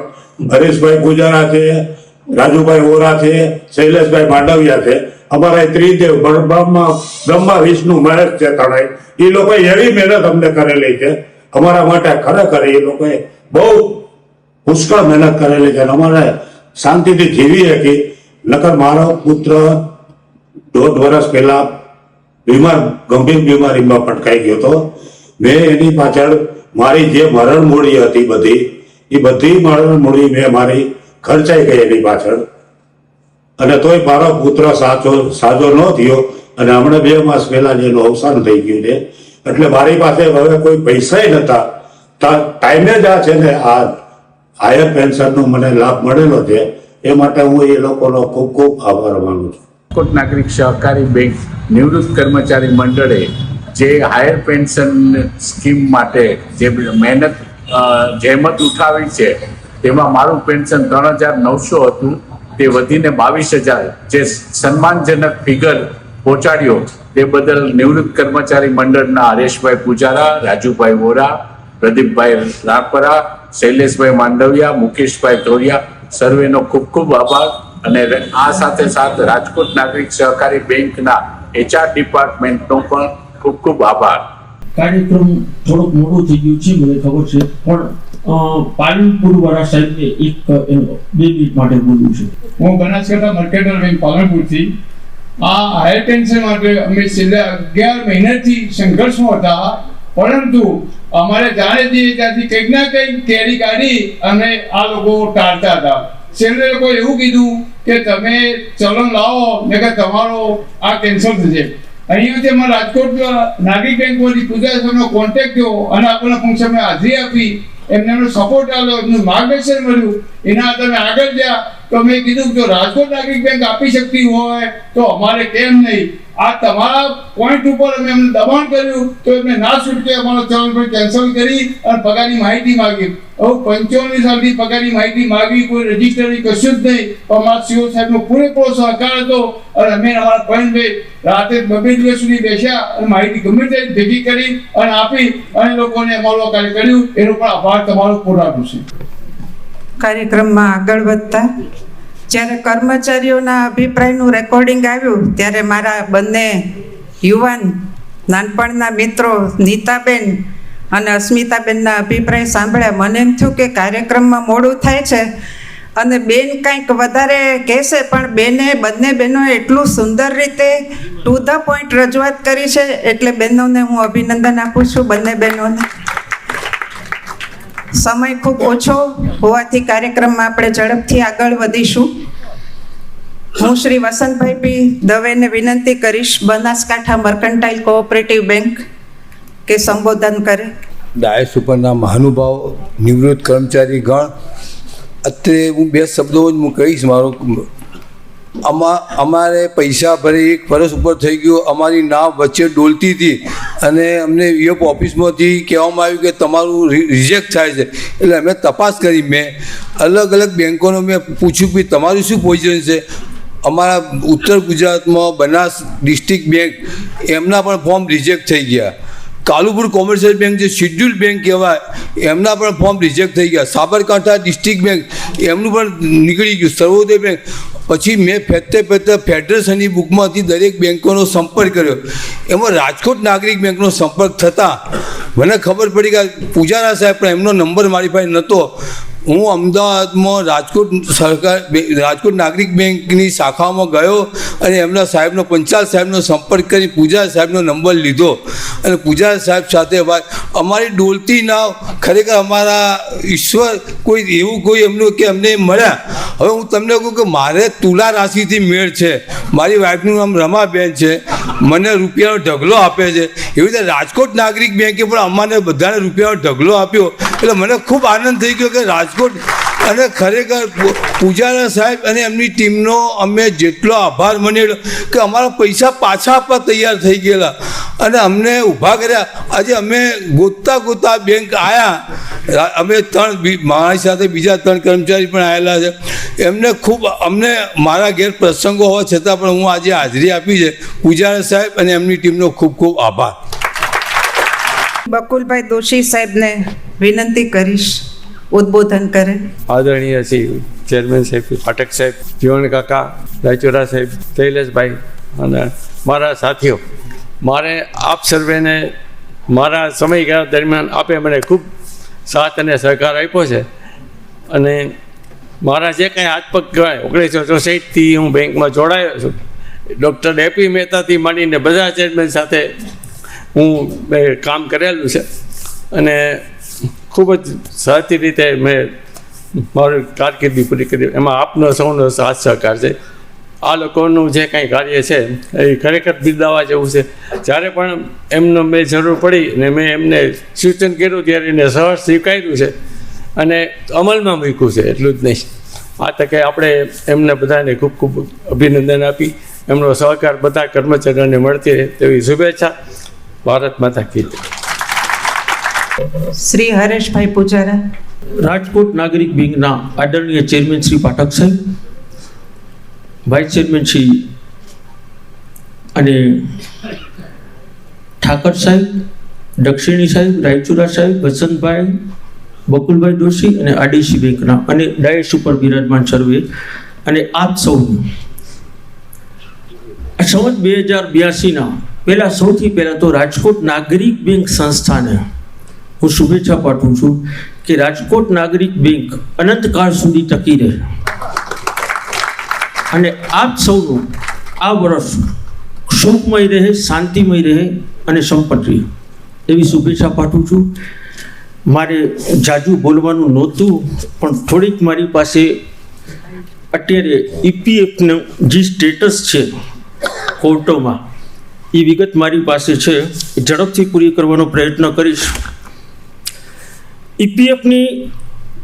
હરેશભાઈ પૂજારા છે, રાજુભાઈ વોરા છે, શૈલેષભાઈ માંડવિયા છે. અમારા ત્રિદેવ બ્રહ્મા વિષ્ણુ મહેશ છે, 3. એ લોકોએ એવી મહેનત અમને કરેલી છે અમારા માટે. ખરેખર એ લોકોએ બહુ પુષ્કળ મહેનત કરેલી છે. અમારે શાંતિથી જીવી શકી. નકર મારો પુત્ર 1.5 વર્ષ પહેલા ગંભીર બીમારીમાં પટકાઈ ગયો હતો. મેં એની પાછળ મારી જે મરણ મૂડી હતી એ બધી મરણ મૂડી મેં મારી ખર્ચાઈ ગઈ એની પાછળ. અને તોય મારો પુત્ર સાજો ન થયો અને હમણાં 2 માસ પહેલા જેનું અવસાન થઈ ગયું છે. એટલે મારી પાસે હવે કોઈ પૈસા નહોતા. ટાઈમે જ આ છે ને આ હાયર પેન્શનનો મને લાભ મળેલો છે. એ માટે હું એ લોકોનો ખૂબ ખૂબ આભાર માનું છું. રાજકોટ નાગરિક સહકારી બેંક નિવૃત્ત કર્મચારી મંડળે જે હાયર પેન્શન સ્કીમ માટે જે મહેનત જહેમત ઉઠાવી છે તેમાં મારું પેન્શન 3,900 હતું, તે વધીને 22,000 જે સન્માનજનક ફિગર પહોંચાડ્યો તે બદલ નિવૃત્ત કર્મચારી મંડળના હરેશભાઈ પૂજારા, રાજુભાઈ વોરા, પ્રદીપભાઈ રાપરા, શૈલેષભાઈ માંડવિયા, મુકેશભાઈ તોરિયા સર્વેનો ખૂબ ખૂબ આભાર. અને આ સાથે સાથે રાજકોટ નાગરિક સહકારી બેંકના HR ડિપાર્ટમેન્ટનો પણ ખૂબ ખૂબ આભાર. કાર્યક્રમ થોડોક મોડો થઈ ગયો છે મને ખબર છે, પણ પાલનપુર વાળા સાહેબને 2 મિનિટ માટે બોલવું છે. હું બનાસકાંઠા મર્કેન્ટાઇલ બેંક પાલનપુરથી આ હાયર પેન્શન માટે અમે છેલ્લા 11 મહિનાથી સંઘર્ષમાં હતા, પરંતુ અમારે જાણે ત્યાંથી કંઈક ના કંઈક કેરી કાઢી અને આ લોકો ટાળતા હતા. છેલ્લે લોકો એવું કીધું કે તમે ચલણ લાવો ને કે તમારો આ કેન્સલ થશે. અહીંયાથી અમારા રાજકોટ નાગરિક બેંકમાંથી પૂજા સાહેબનો કોન્ટેક્ટ થયો અને આપણને ફંક્શનમાં હાજરી આપી, એમને સપોર્ટ આપ્યો, એમનું માર્ગદર્શન મળ્યું. એના તમે આગળ ગયા તો મેં કીધું જો રાજકોટ નાગરિક બેંક આપી શકતી હોય તો અમારે કેમ નહીં. આ તમારા પોઈન્ટ ઉપર અમે એમને દબાણ કર્યું તો એમને ના છૂટકે અમારો ચલણ પણ કેન્સલ કરી અને પગારની માહિતી માગી. હવે 95 સાલથી પગારની માહિતી માગી, કોઈ રજીસ્ટર કશું જ નહીં. અમારા સીઓ સાહેબનો પૂરેપૂરો સહકાર હતો અને અમે અમારા પોઈન્ટભાઈ રાતે 2 દિવસ સુધી બેસ્યા અને માહિતી ગમે તે ભેગી કરી અને આપી અને લોકોને અમારું કાર્ય કર્યું. એનો પણ આભાર તમારો પૂરાનું છે. કાર્યક્રમમાં આગળ વધતા જ્યારે કર્મચારીઓના અભિપ્રાયનું રેકોર્ડિંગ આવ્યું ત્યારે મારા બંને યુવાન નાનપણના મિત્રો નીતાબેન અને અસ્મિતાબેનના અભિપ્રાય સાંભળ્યા. મને એમ થયું કે કાર્યક્રમમાં મોડું થાય છે અને બેન કંઈક વધારે કહેશે, પણ બંને બહેનોએ એટલું સુંદર રીતે ટુ ધ પોઈન્ટ રજૂઆત કરી છે, એટલે બહેનોને હું અભિનંદન આપું છું. બંને બહેનોને સમય ખૂબ ઓછો હોવાથી કાર્યક્રમમાં આપણે ઝડપથી આગળ વધીશું. હું શ્રી વસંતભાઈ પી દવેને વિનંતી કરીશ બનાસકાંઠા મર્કન્ટાઇલ કોઓપરેટિવ બેંક કે સંબોધન કરે. ડાયસ ઉપરના મહાનુભાવ, નિવૃત્ત કર્મચારી ગણ, અત્યારે હું 2 શબ્દો જ હું કહીશ. અમારે પૈસા ભરી 1 વર્ષ ઉપર થઈ ગયો, અમારી નાવ વચ્ચે ડોલતી હતી અને અમને ઈએફ ઓફિસમાંથી કહેવામાં આવ્યું કે તમારું રિજેક્ટ થાય છે. એટલે અમે તપાસ કરી, મેં અલગ અલગ બેંકોનો મેં પૂછ્યું કે તમારું શું પોઝિશન છે. અમારા ઉત્તર ગુજરાતમાં બનાસ ડિસ્ટ્રિક્ટ બેંક એમના પણ ફોર્મ રિજેક્ટ થઈ ગયા. કાલુપુર કોમર્શિયલ બેંક જે શેડ્યુલ બેંક કહેવાય એમના પણ ફોર્મ રિજેક્ટ થઈ ગયા. સાબરકાંઠા ડિસ્ટ્રિક્ટ બેંક એમનું પણ નીકળી ગયું. સર્વોદય બેંક. પછી મેં ફેડરેશનની બુકમાંથી દરેક બેંકોનો સંપર્ક કર્યો. એમાં રાજકોટ નાગરિક બેંકનો સંપર્ક થતાં મને ખબર પડી કે પૂજારા સાહેબ પણ એમનો નંબર મારી પાસે નહોતો. હું અમદાવાદમાં રાજકોટ નાગરિક બેંકની શાખામાં ગયો અને એમના સાહેબનો પંચાલ સાહેબનો સંપર્ક કરી પૂજા સાહેબનો નંબર લીધો અને પૂજા સાહેબ સાથે અમારી ડોલતી નાવ ખરેખર અમારા ઈશ્વર કોઈ એમનું કે અમને મળ્યા. હવે હું તમને કહું કે મારે તુલા રાશિથી મેળ છે. મારી વાઈફનું નામ રમાબેન છે, મને રૂપિયાનો ઢગલો આપે છે. એવી રીતે રાજકોટ નાગરિક બેંકે પણ અમારે બધાને રૂપિયાનો ઢગલો આપ્યો. એટલે મને ખૂબ આનંદ થઈ ગયો કે રાજકોટ અને ખરેખર પૂજારા સાહેબ અને એમની ટીમનો અમે જેટલો આભાર માન્યો કે અમારા પૈસા પાછા આપવા તૈયાર થઈ ગયેલા અને અમને ઊભા કર્યા. આજે અમે ગોતતા બેંક આવ્યા. અમે 3 મારી સાથે બીજા 3 કર્મચારી પણ આવેલા છે. એમને ખૂબ અમને મારા ઘેર પ્રસંગો હોવા છતાં પણ હું આજે હાજરી આપી છે. પૂજારા સાહેબ અને એમની ટીમનો ખૂબ ખૂબ આભાર. બકુલભાઈ દોશી સાહેબને વિનંતી કરીશ ઉદ્બોધન કરે. આદરણીય શ્રી ચેરમેન સાહેબ, પાઠક સાહેબ, જીવન કાકા, રાયચોરા સાહેબ, શૈલેષભાઈ અને મારા સાથીઓ, મારે આપ સર્વેને મારા સમયગાળા દરમિયાન આપે મને ખૂબ સાથ અને સહકાર આપ્યો છે અને મારા જે કાંઈ હાથ પગ કહેવાય 1964થી હું બેંકમાં જોડાયો છું ડૉક્ટર એપી મહેતાથી માંડીને બધા ચેરમેન સાથે હું કામ કરેલું છે અને ખૂબ જ સારી રીતે મેં મારી કારકિર્દી પૂરી કરી. એમાં આપનો સૌનો સાથ સહકાર છે. આ લોકોનું જે કાંઈ કાર્ય છે એ ખરેખર બિરદાવવા જેવું છે. જ્યારે પણ એમનો મેં જરૂર પડી અને મેં એમને સૂચન કર્યું ત્યારે એને સહજ સ્વીકાર્યું છે અને અમલમાં મૂક્યું છે. એટલું જ નહીં, આ તકે આપણે એમને બધાને ખૂબ ખૂબ અભિનંદન આપી એમનો સહકાર બધા કર્મચારીઓને મળતી રહે તેવી શુભેચ્છા. ભારત માતા કી જય. શ્રી હરેશભાઈ પૂજારા. રાજકોટ નાગરિક બેંકના આદરણીય ચેરમેન શ્રી પાઠક સાહેબ, વાઇસ ચેરમેન શ્રી અને ઠાકર સાહેબ, દક્ષિણી સાહેબ, રાયચુરા સાહેબ, વસંતભાઈ, બકુલભાઈ દોશી અને આડીસી બેંકના અને ડાયસ ઉપર બિરાજમાન સર્વે અને આપ સૌનું સંવત 2082ના પહેલા સૌથી પહેલાં તો રાજકોટ નાગરિક બેંક સંસ્થાને હું શુભેચ્છા પાઠવું છું કે રાજકોટ નાગરિક બેંક અનંતકાળ સુધી ટકી રહે અને આપ સૌનું આ વર્ષ સુખમય રહે, શાંતિમય રહે અને સંપન્ન રહે એવી શુભેચ્છા પાઠવું છું. મારે જાજુ બોલવાનું નહોતું પણ થોડીક મારી પાસે અત્યારે ઈપીએફનું જે સ્ટેટસ છે કોર્ટોમાં એ વિગત મારી પાસે છે, ઝડપથી પૂરી કરવાનો પ્રયત્ન કરીશ. ઈપીએફની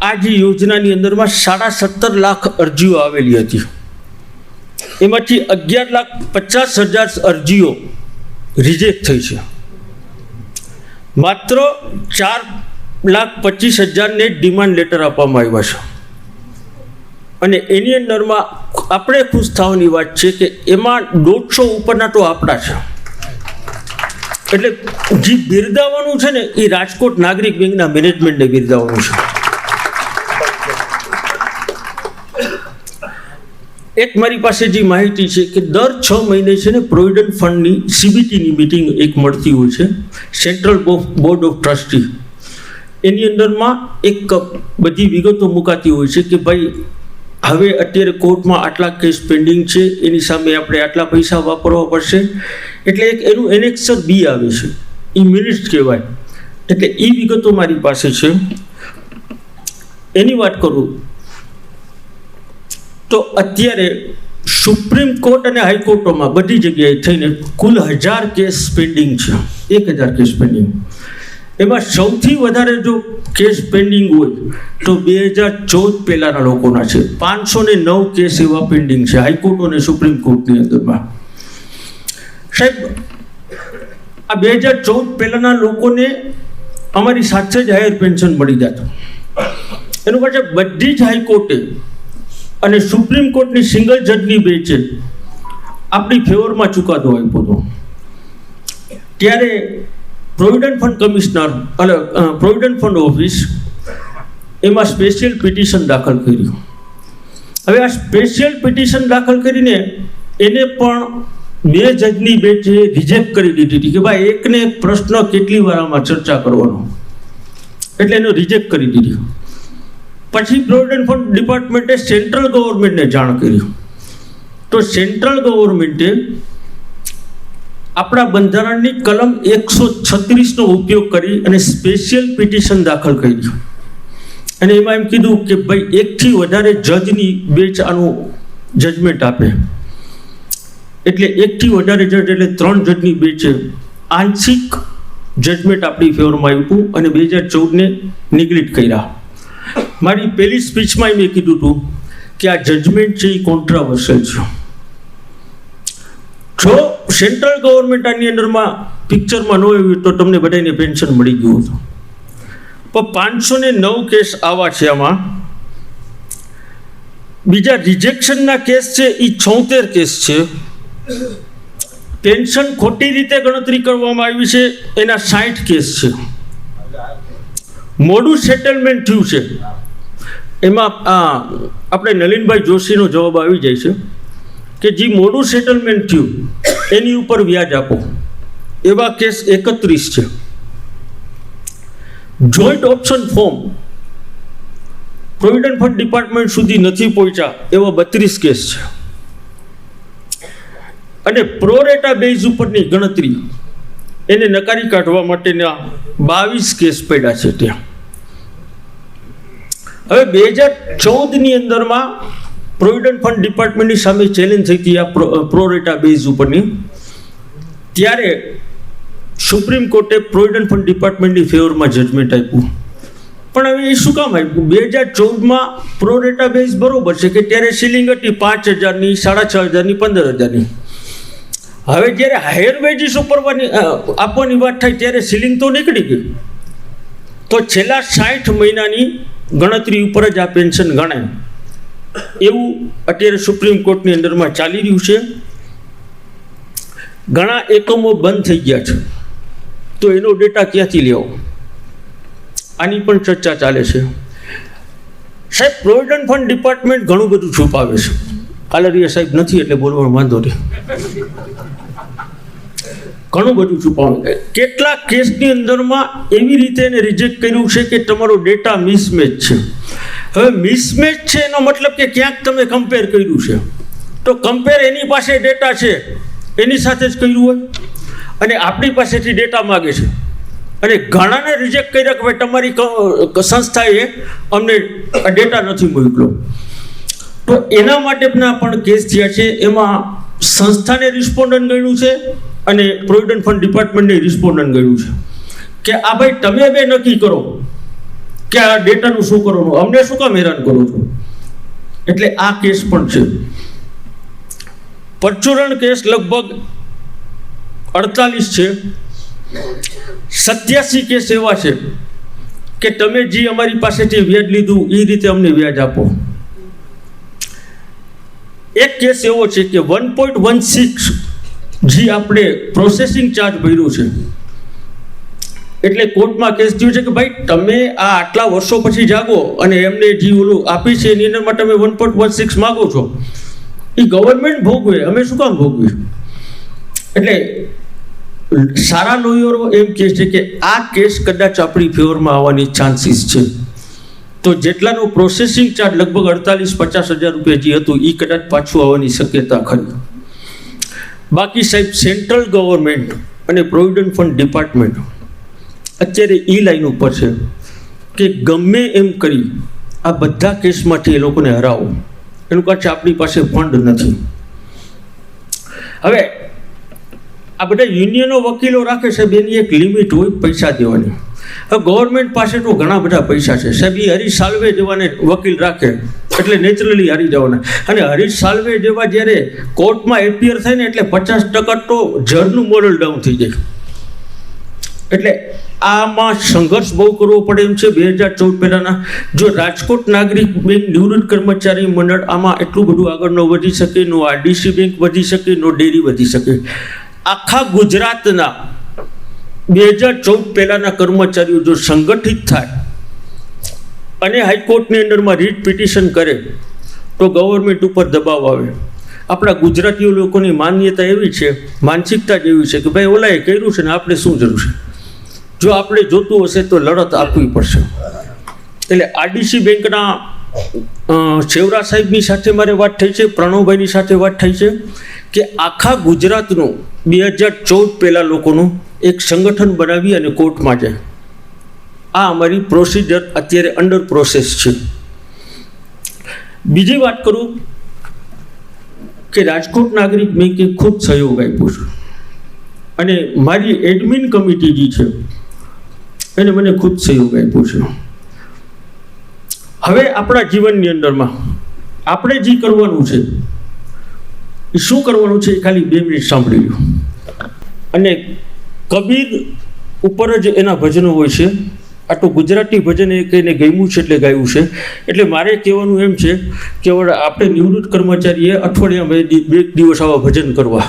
આ જે યોજનાની અંદરમાં 17.5 લાખ અરજીઓ આવેલી હતી. એમાંથી 11,50,000 અરજીઓ રિજેક્ટ થઈ છે. માત્ર 4,25,000ને ડિમાન્ડ લેટર આપવામાં આવ્યા છે અને એની અંદરમાં આપણે ખુશ થવાની વાત છે કે એમાં 150 ઉપરના તો આપણા છે. એટલે જે બિરદાવવાનું છે ને એ રાજકોટ નાગરિક બેંકના મેનેજમેન્ટને બિરદાવવાનું છે. એક મારી પાસે જે માહિતી છે કે દર 6 મહિને છે ને પ્રોવિડન્ટ ફંડની સીબીટીની મિટિંગ એક મળતી હોય છે, સેન્ટ્રલ બોર્ડ ઓફ ટ્રસ્ટી. એની અંદરમાં એક બધી વિગતો મુકાતી હોય છે કે ભાઈ હવે અત્યારે કોર્ટમાં આટલા કેસ પેન્ડિંગ છે, એની સામે આપણે આટલા પૈસા વાપરવા પડશે. એટલે એક એનું એનેક્સર બી આવે છે, એ મિનિટ્સ કહેવાય. એટલે એ વિગતો મારી પાસે છે. એની વાત કરું તો અત્યારે સુપ્રીમ કોર્ટ અને હાઈકોર્ટોમાં બધી જગ્યાએ થઈને કુલ 1000 કેસ પેન્ડિંગ છે. 1000 કેસ પેન્ડિંગ. એમાં સૌથી વધારે જો કેસ પેન્ડિંગ હોય તો 2014 પહેલાના લોકોના છે. 509 કેસ એવા પેન્ડિંગ છે હાઈકોર્ટ અને સુપ્રીમ કોર્ટની અંદરમાં. સાહેબ, આ 2014 પહેલાના લોકોને અમારી સાથે જ હાયર પેન્શન મળી જતું. એનું પાછળ બધી જ હાઈકોર્ટે અને સુપ્રીમ કોર્ટની સિંગલ જજની બેન્ચે આપણી ફેવરમાં ચુકાદો આપ્યો હતો. ત્યારે પ્રોવિડન્ટ ફંડ કમિશનર અને પ્રોવિડન્ટ ફંડ ઓફિસ એમાં સ્પેશિયલ પિટિશન દાખલ કર્યું. હવે આ સ્પેશિયલ પિટિશન દાખલ કરીને એને પણ 2 જજની બેન્ચે રિજેક્ટ કરી દીધી હતી કે ભાઈ એકને એક પ્રશ્ન કેટલી વાર આમાં ચર્ચા કરવાનો, એટલે એનો રિજેક્ટ કરી દીધી. પછી પ્રોવિડન્ટ ફંડ ડિપાર્ટમેન્ટે સેન્ટ્રલ ગવર્મેન્ટને જાણ કરી તો સેન્ટ્રલ ગવર્મેન્ટે આપણા બંધારણની કલમ 136નો ઉપયોગ કરી અને સ્પેશિયલ પિટિશન દાખલ કરી અને એમાં એમ કીધું કે ભાઈ 1 થી વધારે જજની બેન્ચ આનું જજમેન્ટ આપે. એટલે 1 થી વધારે જજ એટલે 3 જજની બેન્ચે આંશિક જજમેન્ટ આપણી ફેવરમાં આપ્યું અને 2014ને નિગ્લેક્ટ કર્યા. મારી પહેલી સ્પીચમાં મેં કીધું હતું કે આ જજમેન્ટ છે એ કોન્ટ્રાવર્શિયલ છે. જો સેન્ટ્રલ ગવર્મેન્ટ આની અંદરમાં પિક્ચરમાં ન આવ્યું તો તમને બધાને પેન્શન મળી ગયું હતું. પણ 509 કેસ આવા છે. આમાં બીજા રિજેક્શનના કેસ છે એ 76 કેસ છે. પેન્શન ખોટી રીતે ગણતરી કરવામાં આવી છે એના 60 કેસ છે. મોડું સેટલમેન્ટ થયું છે એમાં આપણે નલિનભાઈ જોશીનો જવાબ આવી જાય છે કે જે મોડું સેટલમેન્ટ થયું એની ઉપર વ્યાજ આપો, એવા કેસ 31 છે. Joint option form provident fund department સુધી નથી પહોંચ્યા એવા 32 કેસ છે. અને પ્રોરેટા બેઝ ઉપરની ગણતરી એને નકારી કાઢવા માટેના 22 કેસ પડ્યા છે ત્યાં. હવે 2014ની અંદરમાં પ્રોવિડન્ટ ફંડ ડિપાર્ટમેન્ટની સામે ચેલેન્જ થઈ હતી આ પ્રોરેટા બેઝ ઉપરની. ત્યારે સુપ્રીમ કોર્ટે પ્રોવિડન્ટ ફંડ ડિપાર્ટમેન્ટની ફેવરમાં જજમેન્ટ આપ્યું. પણ હવે એ શું કામ આપ્યું? 2014માં પ્રોરેટા બેઝ બરોબર છે કે ત્યારે સીલિંગ હતી 5,000ની, 6,500ની, 15,000ની. હવે જ્યારે હાયર વેજીસ ઉપર આપવાની વાત થાય ત્યારે સીલિંગ તો નીકળી ગયું. તો છેલ્લા 60 મહિનાની ગણતરી ઉપર જ આ પેન્શન ગણાય એવું અત્યારે સુપ્રીમ કોર્ટની અંદરમાં ચાલી રહ્યું છે. ઘણા એકમો બંધ થઈ ગયા છે, તો એનો ડેટા ક્યાંથી લેવો, આની પણ ચર્ચા ચાલે છે. સાહેબ, પ્રોવિડન્ટ ફંડ ડિપાર્ટમેન્ટ ઘણું બધું છુપાવે છે. કાલરિયા સાહેબ નથી એટલે બોલવાનો વાંધો નહીં. ઘણું બધું છુપાવે. કેટલાક કેસની અંદરમાં એવી રીતે એને રિજેક્ટ કર્યું છે કે તમારો ડેટા મિસમેચ છે. હવે મિસમેચ છે એનો મતલબ કે ક્યાંક તમે કમ્પેર કર્યું છે, તો કમ્પેર એની પાસે ડેટા છે એની સાથે જ કર્યું હોય, અને આપણી પાસેથી ડેટા માગે છે. અને ઘણાને રિજેક્ટ કર્યા કે ભાઈ તમારી સંસ્થાએ અમને ડેટા નથી મોકલ્યો. તો એના માટેના પણ કેસ થયા છે. એમાં સંસ્થાને રિસ્પોન્ડન્ટ ગણ્યું છે અને પ્રોવિડન્ટ ફંડ ડિપાર્ટમેન્ટને રિસ્પોન્ડન્ટ ગણ્યું છે કે આ ભાઈ તમે બે નક્કી કરો કે આ ડેટાનું શું કરવાનું, અમને શું કામ હેરાન કરો છો. એટલે આ કેસ પણ છે. પરચુરણ કેસ લગભગ 48 છે. 87 કેસ એવા છે કે તમે જે અમારી પાસેથી વ્યાજ લીધું એ રીતે અમને વ્યાજ આપો. એક કેસ એવો છે કે 1.16 જે આપણે પ્રોસેસિંગ ચાર્જ ભર્યો છે, એટલે કોર્ટમાં કેસ થયો છે કે ભાઈ તમે આ આટલા વર્ષો પછી જાગો અને એમને જે ઓલું આપી છે એની અંદરમાં તમે 1.16 માગો છો, એ ગવર્મેન્ટ ભોગવે, અમે શું કામ ભોગવીએ. એટલે સારા લોયરો એમ કહે છે કે આ કેસ કદાચ આપણી ફેવરમાં આવવાની ચાન્સીસ છે. તો જેટલાનો પ્રોસેસિંગ ચાર્જ લગભગ 48-50 હજાર રૂપિયા જે હતું એ કદાચ પાછું આવવાની શક્યતા ખરી. બાકી સાહેબ, સેન્ટ્રલ ગવર્મેન્ટ અને પ્રોવિડન્ટ ફંડ ડિપાર્ટમેન્ટ અત્યારે એ લાઈન ઉપર છે કે ગમે એમ કરી આ બધા કેસમાંથી એ લોકોને હરાવો. એનું કારણ છે આપણી પાસે ફંડ નથી. હવે આ બધા યુનિયનો વકીલો રાખે સાહેબ, એની એક લિમિટ હોય પૈસા દેવાની. હવે ગવર્મેન્ટ પાસે તો ઘણા બધા પૈસા છે સાહેબ. એ હરીશ સાલ્વે જેવાને વકીલ રાખે એટલે નેચરલી હારી જવાના. અને હરીશ સાલ્વે જેવા જ્યારે કોર્ટમાં એપિયર થાય ને એટલે 50% તો જજનું મોરલ ડાઉન થઈ જાય. એટલે આમાં સંઘર્ષ બહુ કરવો પડે એમ છે. 2014 પહેલાના જો રાજકોટ નાગરિક બેંક નિવૃત્ત કર્મચારી મંડળ આમાં એટલું બધું આગળ ન વધી શકે, નો આરડીસી બેંક વધી શકે, નો ડેરી વધી શકે. આખા ગુજરાતના 2014 પહેલાના કર્મચારીઓ જો સંગઠિત થાય અને હાઈકોર્ટની અંદરમાં રીટ પિટિશન કરે તો ગવર્મેન્ટ ઉપર દબાવ આવે. આપણા ગુજરાતીઓ લોકોની માન્યતા એવી છે, માનસિકતા જ એવી છે કે ભાઈ ઓલાએ કર્યું છે ને આપણે શું જરૂર છે. જો આપણે જોતું હશે તો લડત આપવી પડશે. એટલે આરડીસી બેંકના છેવરા સાહેબની સાથે મારે વાત થઈ છે, પ્રણવભાઈની સાથે વાત થઈ છે કે આખા ગુજરાતનું 2014 પહેલાં લોકોનું એક સંગઠન બનાવી અને કોર્ટમાં જાય. આ અમારી પ્રોસિજર અત્યારે અંડર પ્રોસેસ છે. બીજી વાત કરું કે રાજકોટ નાગરિક બેંકે ખૂબ સહયોગ આપ્યો છે અને મારી એડમિન કમિટી જે છે એને મને ખૂબ સહયોગ આપ્યો છે. હવે આપણા જીવનની અંદરમાં આપણે જે કરવાનું છે એ શું કરવાનું છે એ ખાલી 2 મિનિટ સાંભળી લો. અને કબીર ઉપર જ એના ભજનો હોય છે. આ તો ગુજરાતી ભજન એ કહીને ગમ્યું છે એટલે ગાયું છે. એટલે મારે કહેવાનું એમ છે કે આપણે નિવૃત્ત કર્મચારીએ અઠવાડિયામાં 2 દિવસ આવા ભજન કરવા.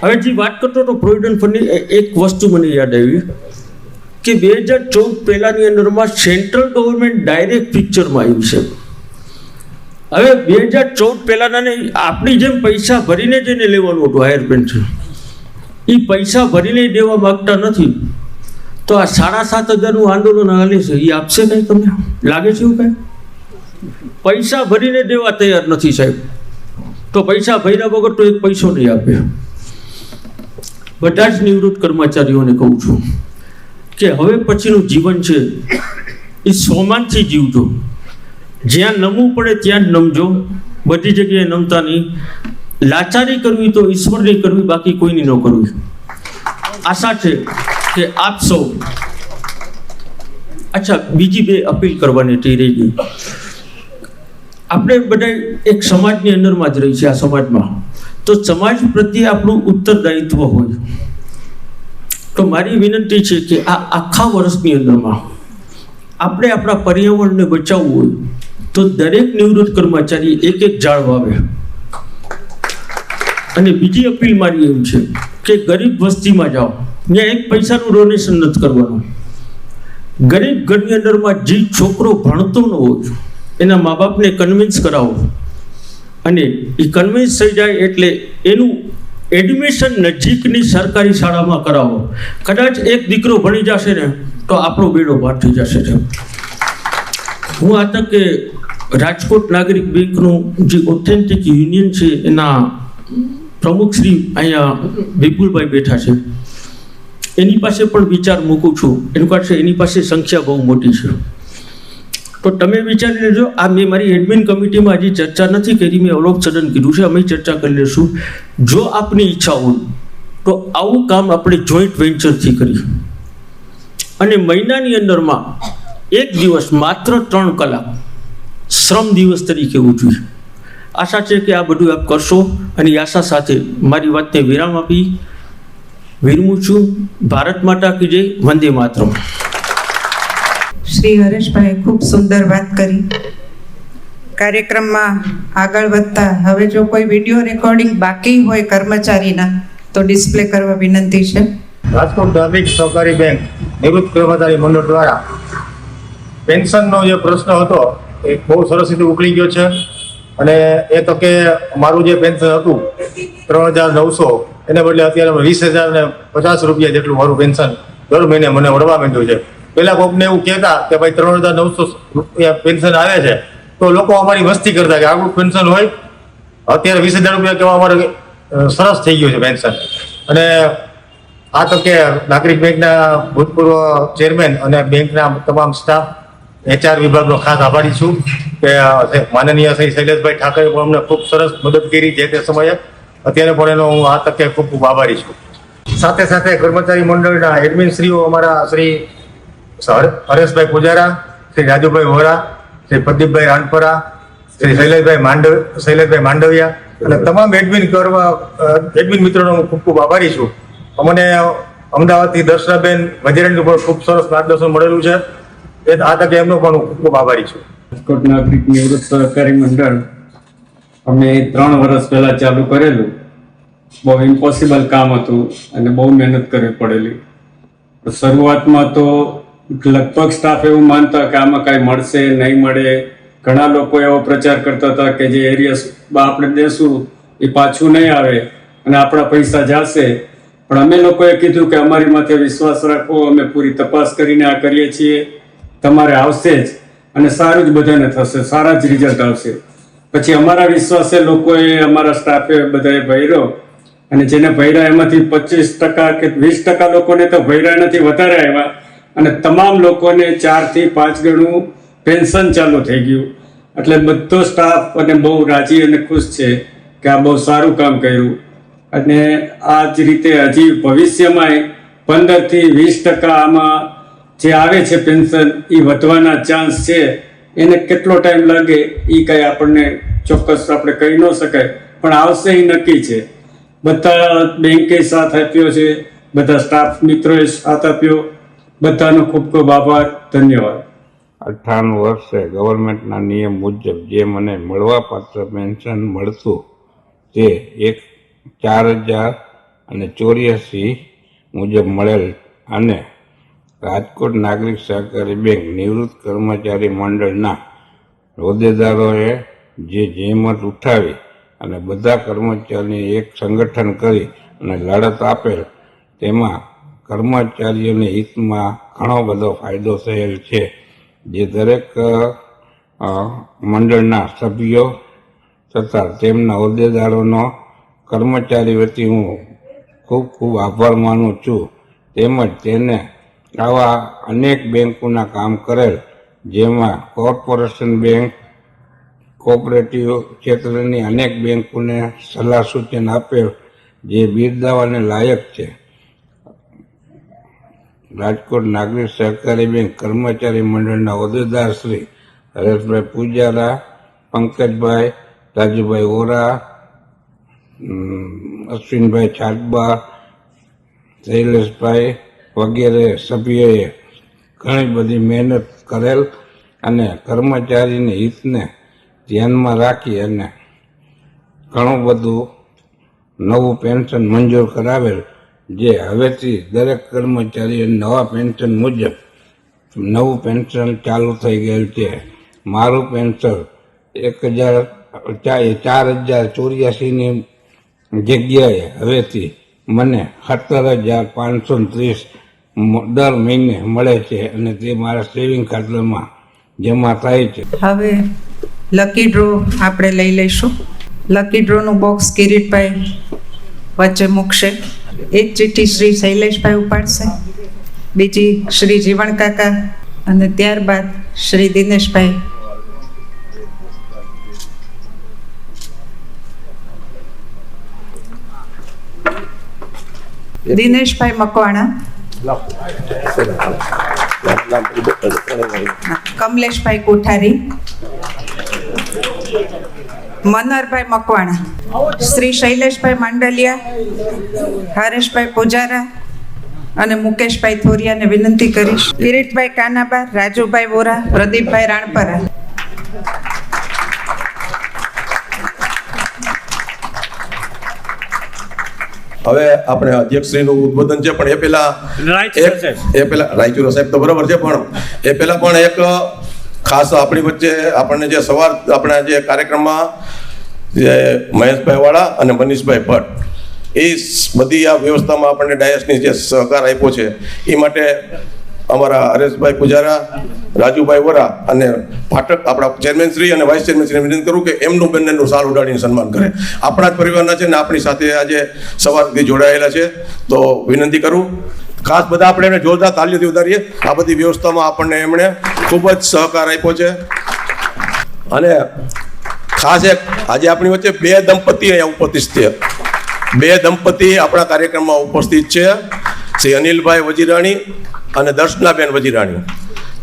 હવે જે વાત કરતો હતો પ્રોવિડન્ટ ફંડની, એક વસ્તુ મને યાદ આવી કે 2014 પહેલાની અંદરમાં સેન્ટ્રલ ગવર્મેન્ટ ડાયરેક્ટ પિક્ચરમાં આવ્યું છે. હવે 2014 પહેલાના આપણી જેમ પૈસા ભરીને જ એને લેવાનું હતું હાયર પેન્શન, એ પૈસા ભરીને દેવા માગતા નથી. તો આ 7,500 આંદોલન હાલે છે, એ આપશે નહીં? તમને લાગે છે એવું કાંઈ? પૈસા ભરીને દેવા તૈયાર નથી સાહેબ. તો પૈસા ભર્યા વગર તો એક પૈસો નહીં આપે. બધા જ નિવૃત્ત કર્મચારીઓને કહું છું કે હવે પછીનું જીવન છે એ સોમાનથી જીવજો. જ્યાં નમવું પડે ત્યાં જ નમજો, બધી જગ્યાએ નમતા નહીં. લાચારી કરવી તો ઈશ્વરની કરવી, બાકી કોઈની ન કરવી. આશા છે કે આપ સૌ. અચ્છા, બીજી બે અપીલ કરવાની થઈ રહી ગઈ. આપણે બધા એક સમાજની અંદરમાં જ રહી છે. આ સમાજમાં તો સમાજ પ્રત્યે આપણું ઉત્તરદાયિત્વ હોય. તો મારી વિનંતી છે કે આ આખા વર્ષની અંદરમાં આપણે આપણા પર્યાવરણને બચાવવું હોય તો દરેક નિવૃત્ત કર્મચારી એક ઝાડ વાવે. અને બીજી અપીલ મારી એમ છે કે ગરીબ વસ્તીમાં જાઓ, ત્યાં એક પૈસાનું ડોનેશન નથી કરવાનું. ગરીબ ઘરની અંદરમાં જે છોકરો ભણતો ન હોય એના મા બાપને કન્વિન્સ કરાવો, અને એ કન્વિન્સ થઈ જાય એટલે એનું એડમિશન નજીકની સરકારી શાળામાં કરાવો. કદાચ એક દીકરો ભણી જશે ને તો આપણો બેડો પાર થઈ જશે. હું આ તકે રાજકોટ નાગરિક બેંકનું જે ઓથેન્ટિક યુનિયન છે એના પ્રમુખ શ્રી અહીંયા વિપુલભાઈ બેઠા છે, એની પાસે પણ વિચાર મૂકું છું. એની પાસે સંખ્યા બહુ મોટી છે. તો તમે વિચારી લેજો. આ મેં મારી એડમિન કમિટીમાં હજી ચર્ચા નથી કરી, મેં અવલોક સડન કીધું છે, અમે ચર્ચા કરી લઈશું. જો આપની ઈચ્છા હોય તો આવું કામ આપણે જોઈન્ટ વેન્ચરથી કરીએ અને મહિનાની અંદરમાં એક દિવસ માત્ર 3 કલાક શ્રમ દિવસ તરીકે ઉજવીએ. આશા છે કે આ બધું આપ કરશો, અને આશા સાથે મારી વાતને વિરામ આપી વિરમું છું. ભારત માતા કી જય, વંદે માતરમ. શ્રી હરેશભાઈએ ખૂબ સુંદર વાત કરી. કાર્યક્રમમાં આગળ વધતા હવે જો કોઈ વિડીયો રેકોર્ડિંગ બાકી હોય કર્મચારીના તો ડિસ્પ્લે કરવા વિનંતી છે. રાજકોટ નાગરિક સહકારી બેંક નિવૃત્ત કર્મચારી મંડળ દ્વારા પેન્શનનો જે પ્રશ્ન હતો એ બહુ સરસ રીતે ઉકળી ગયો છે. અને એ તો કે મારું જે પેન્શન હતું 3,900 એને બદલે અત્યારે 20,050 રૂપિયા જેટલું મારું પેન્શન દર મહિને મને મળવા માંડ્યું છે. પહેલાં કોઈકને એવું કહેતા કે ભાઈ 3,900 રૂપિયા પેન્શન આવે છે તો લોકો અમારી મસ્તી કરતા કે આટલું પેન્શન હોય. અત્યારે 20,000 રૂપિયા કહેવા અમારે સરસ થઈ ગયું છે પેન્શન. અને આ તકે નાગરિક બેંકના ભૂતપૂર્વ ચેરમેન અને બેંકના તમામ સ્ટાફ, HR વિભાગનો ખાસ આભારી છું કે માનનીય શ્રી શૈલેષભાઈ ઠાકરે પણ અમને ખૂબ સરસ મદદ કરી જે તે સમયે. અત્યારે પણ એનો હું આ તકે ખૂબ ખૂબ આભારી છું. સાથે સાથે કર્મચારી મંડળના એડમિન શ્રીઓ અમારા શ્રી હરેશભાઈ પૂજારા, શ્રી રાજુભાઈ વોરા, શ્રી પ્રદીપભાઈ રાણપરા, શ્રી શૈલેષભાઈ માંડવિયા અને તમામ એડમિન મિત્રોનો હું ખૂબ ખૂબ આભારી છું. અમને અમદાવાદથી દર્શનાબેન વજેરાનું પણ ખૂબ સરસ માર્ગદર્શન મળેલું છે. આ તકે એમનો પણ હું ખૂબ ખૂબ આભારી છું. રાજકોટ નાગરિક નિવૃત્ત સહકારી મંડળ અમે 3 વર્ષ પહેલા ચાલુ કરેલું. બહુ ઇમ્પોસિબલ કામ હતું અને બહુ મહેનત કરવી પડેલી. શરૂઆતમાં તો લગભગ સ્ટાફ એવું માનતા કે આમાં કાંઈ મળશે નહીં મળે. ઘણા લોકો એવો પ્રચાર કરતા હતા કે જે એરિયસમાં આપણે દેશું એ પાછું નહીં આવે અને આપણા પૈસા જશે. પણ અમે લોકોએ કીધું કે અમારી માથે વિશ્વાસ રાખો, અમે પૂરી તપાસ કરીને આ કરીએ છીએ, તમારે આવશે જ અને સારું જ બધાને થશે, સારા જ રિઝલ્ટ આવશે. પછી અમારા વિશ્વાસે લોકોએ, અમારા સ્ટાફે બધાએ ભર્યો અને જેને ભર્યા એમાંથી 25% કે 20% લોકોને તો ભર્યા નથી, વધારે આવ્યા અને તમામ લોકોને 4 થી 5 ગણું પેન્શન ચાલુ થઈ ગયું. એટલે બધો સ્ટાફ અને બહુ રાજી અને ખુશ છે કે આ બહુ સારું કામ કર્યું. અને આ જ રીતે હજી ભવિષ્યમાં 15 થી 20% આમાં જે આવે છે પેન્શન એ વધવાના ચાન્સ છે. એને કેટલો ટાઈમ લાગે એ કંઈ આપણને ચોક્કસ આપણે કહી ન શકાય, પણ આવશે એ નક્કી છે. બધા બેંકે સાથ આપ્યો છે, બધા સ્ટાફ મિત્રોએ સાથ આપ્યો. બધાનો ખૂબ ખૂબ આભાર, ધન્યવાદ. 58 વર્ષે ગવર્મેન્ટના નિયમ મુજબ જે મને મળવાપાત્ર પેન્શન મળતું તે 4,084 મુજબ મળેલ. અને રાજકોટ નાગરિક સહકારી બેંક નિવૃત્ત કર્મચારી મંડળના હોદ્દેદારોએ જે જહેમત ઉઠાવી અને બધા કર્મચારીને એક સંગઠન કરી અને લડત આપેલ, તેમાં કર્મચારીઓને હિતમાં ઘણો બધો ફાયદો થયેલ છે. જે દરેક મંડળના સભ્યો તથા તેમના હોદ્દેદારોનો કર્મચારી વતી હું ખૂબ ખૂબ આભાર માનું છું. તેમજ તેને આવા અનેક બેંકોના કામ કરેલ, જેમાં કોર્પોરેશન બેંક, કોઓપરેટિવ ક્ષેત્રની અનેક બેંકોને સલાહ સૂચન આપેલ, જે બિરદાવાને લાયક છે. રાજકોટ નાગરિક સહકારી બેંક કર્મચારી મંડળના હોદ્દેદાર શ્રી હરેશભાઈ પૂજારા, પંકજભાઈ, રાજુભાઈ ઓરા, અશ્વિનભાઈ છાટબા, શૈલેષભાઈ વગેરે સભ્યોએ ઘણી બધી મહેનત કરેલ અને કર્મચારીની હિતને ધ્યાનમાં રાખી અને ઘણું બધું નવું પેન્શન મંજૂર કરાવેલ, જે હવેથી દરેક કર્મચારીઓ નવા પેન્શન મુજબ નવું પેન્શન ચાલુ થઈ ગયેલ છે. મારું પેન્શન 4084ની જગ્યાએ હવેથી મને 17,530 દર મહિને મળે છે અને તે મારા સેવિંગ ખાતામાં જમા થાય છે. હવે લકી ડ્રો આપણે લઈ લઈશું. લકી ડ્રોનું બોક્સ કિરીટભાઈ વચ્ચે મૂકશે. એક ચીઠી શ્રી શૈલેષભાઈ ઉપાડશે, બીજી શ્રી જીવણ કાકા અને ત્યારબાદ શ્રી દિનેશભાઈ. દિનેશભાઈ મકવાણા, કમલેશભાઈ કોઠારી, મનહરભાઈ મકવાણા, શ્રી શૈલેષભાઈ માંડલિયા, હરેશભાઈ પૂજારા અને મુકેશભાઈ થોરિયાને વિનંતી કરીશ. કિરીટભાઈ કાનાબા, રાજુભાઈ વોરા, પ્રદીપભાઈ રાણપરા. હવે આપણે અધ્યક્ષશ્રીનું ઉદ્બોધન છે, પણ એ પહેલા રાયચુરા સાહેબ તો બરાબર છે, પણ એ પહેલા પણ એક ખાસ આપણી વચ્ચે આપણને જે સવાર આપણા જે કાર્યક્રમમાં જે મહેશભાઈ વાળા અને મનીષભાઈ ભટ્ટ એ બધી આ વ્યવસ્થામાં આપણને ડાયસની જે સહકાર આપ્યો છે એ માટે અમારા હરેશભાઈ પૂજારા, રાજુભાઈ વોરા અને પાઠક આપણા ચેરમેન શ્રી અને વાઇસ ચેરમેન શ્રીને વિનંતી કરું કે એમનું બંનેનું સાલ ઉડાડીને સન્માન કરે. આપણા જ પરિવારના છે ને આપણી સાથે આજે સવારથી જોડાયેલા છે, તો વિનંતી કરું ખાસ બધા આપણે એને જોરદાર તાલીઓથી વધારીએ. આ બધી વ્યવસ્થામાં આપણને એમણે ખૂબ જ સહકાર આપ્યો છે. અને ખાસ એક આજે આપણી વચ્ચે બે દંપતી અહીંયા ઉપસ્થિત છે. બે દંપતી આપણા કાર્યક્રમમાં ઉપસ્થિત છે, શ્રી અનિલભાઈ વજીરાણી અને દર્શનાબેન વજીરાણી,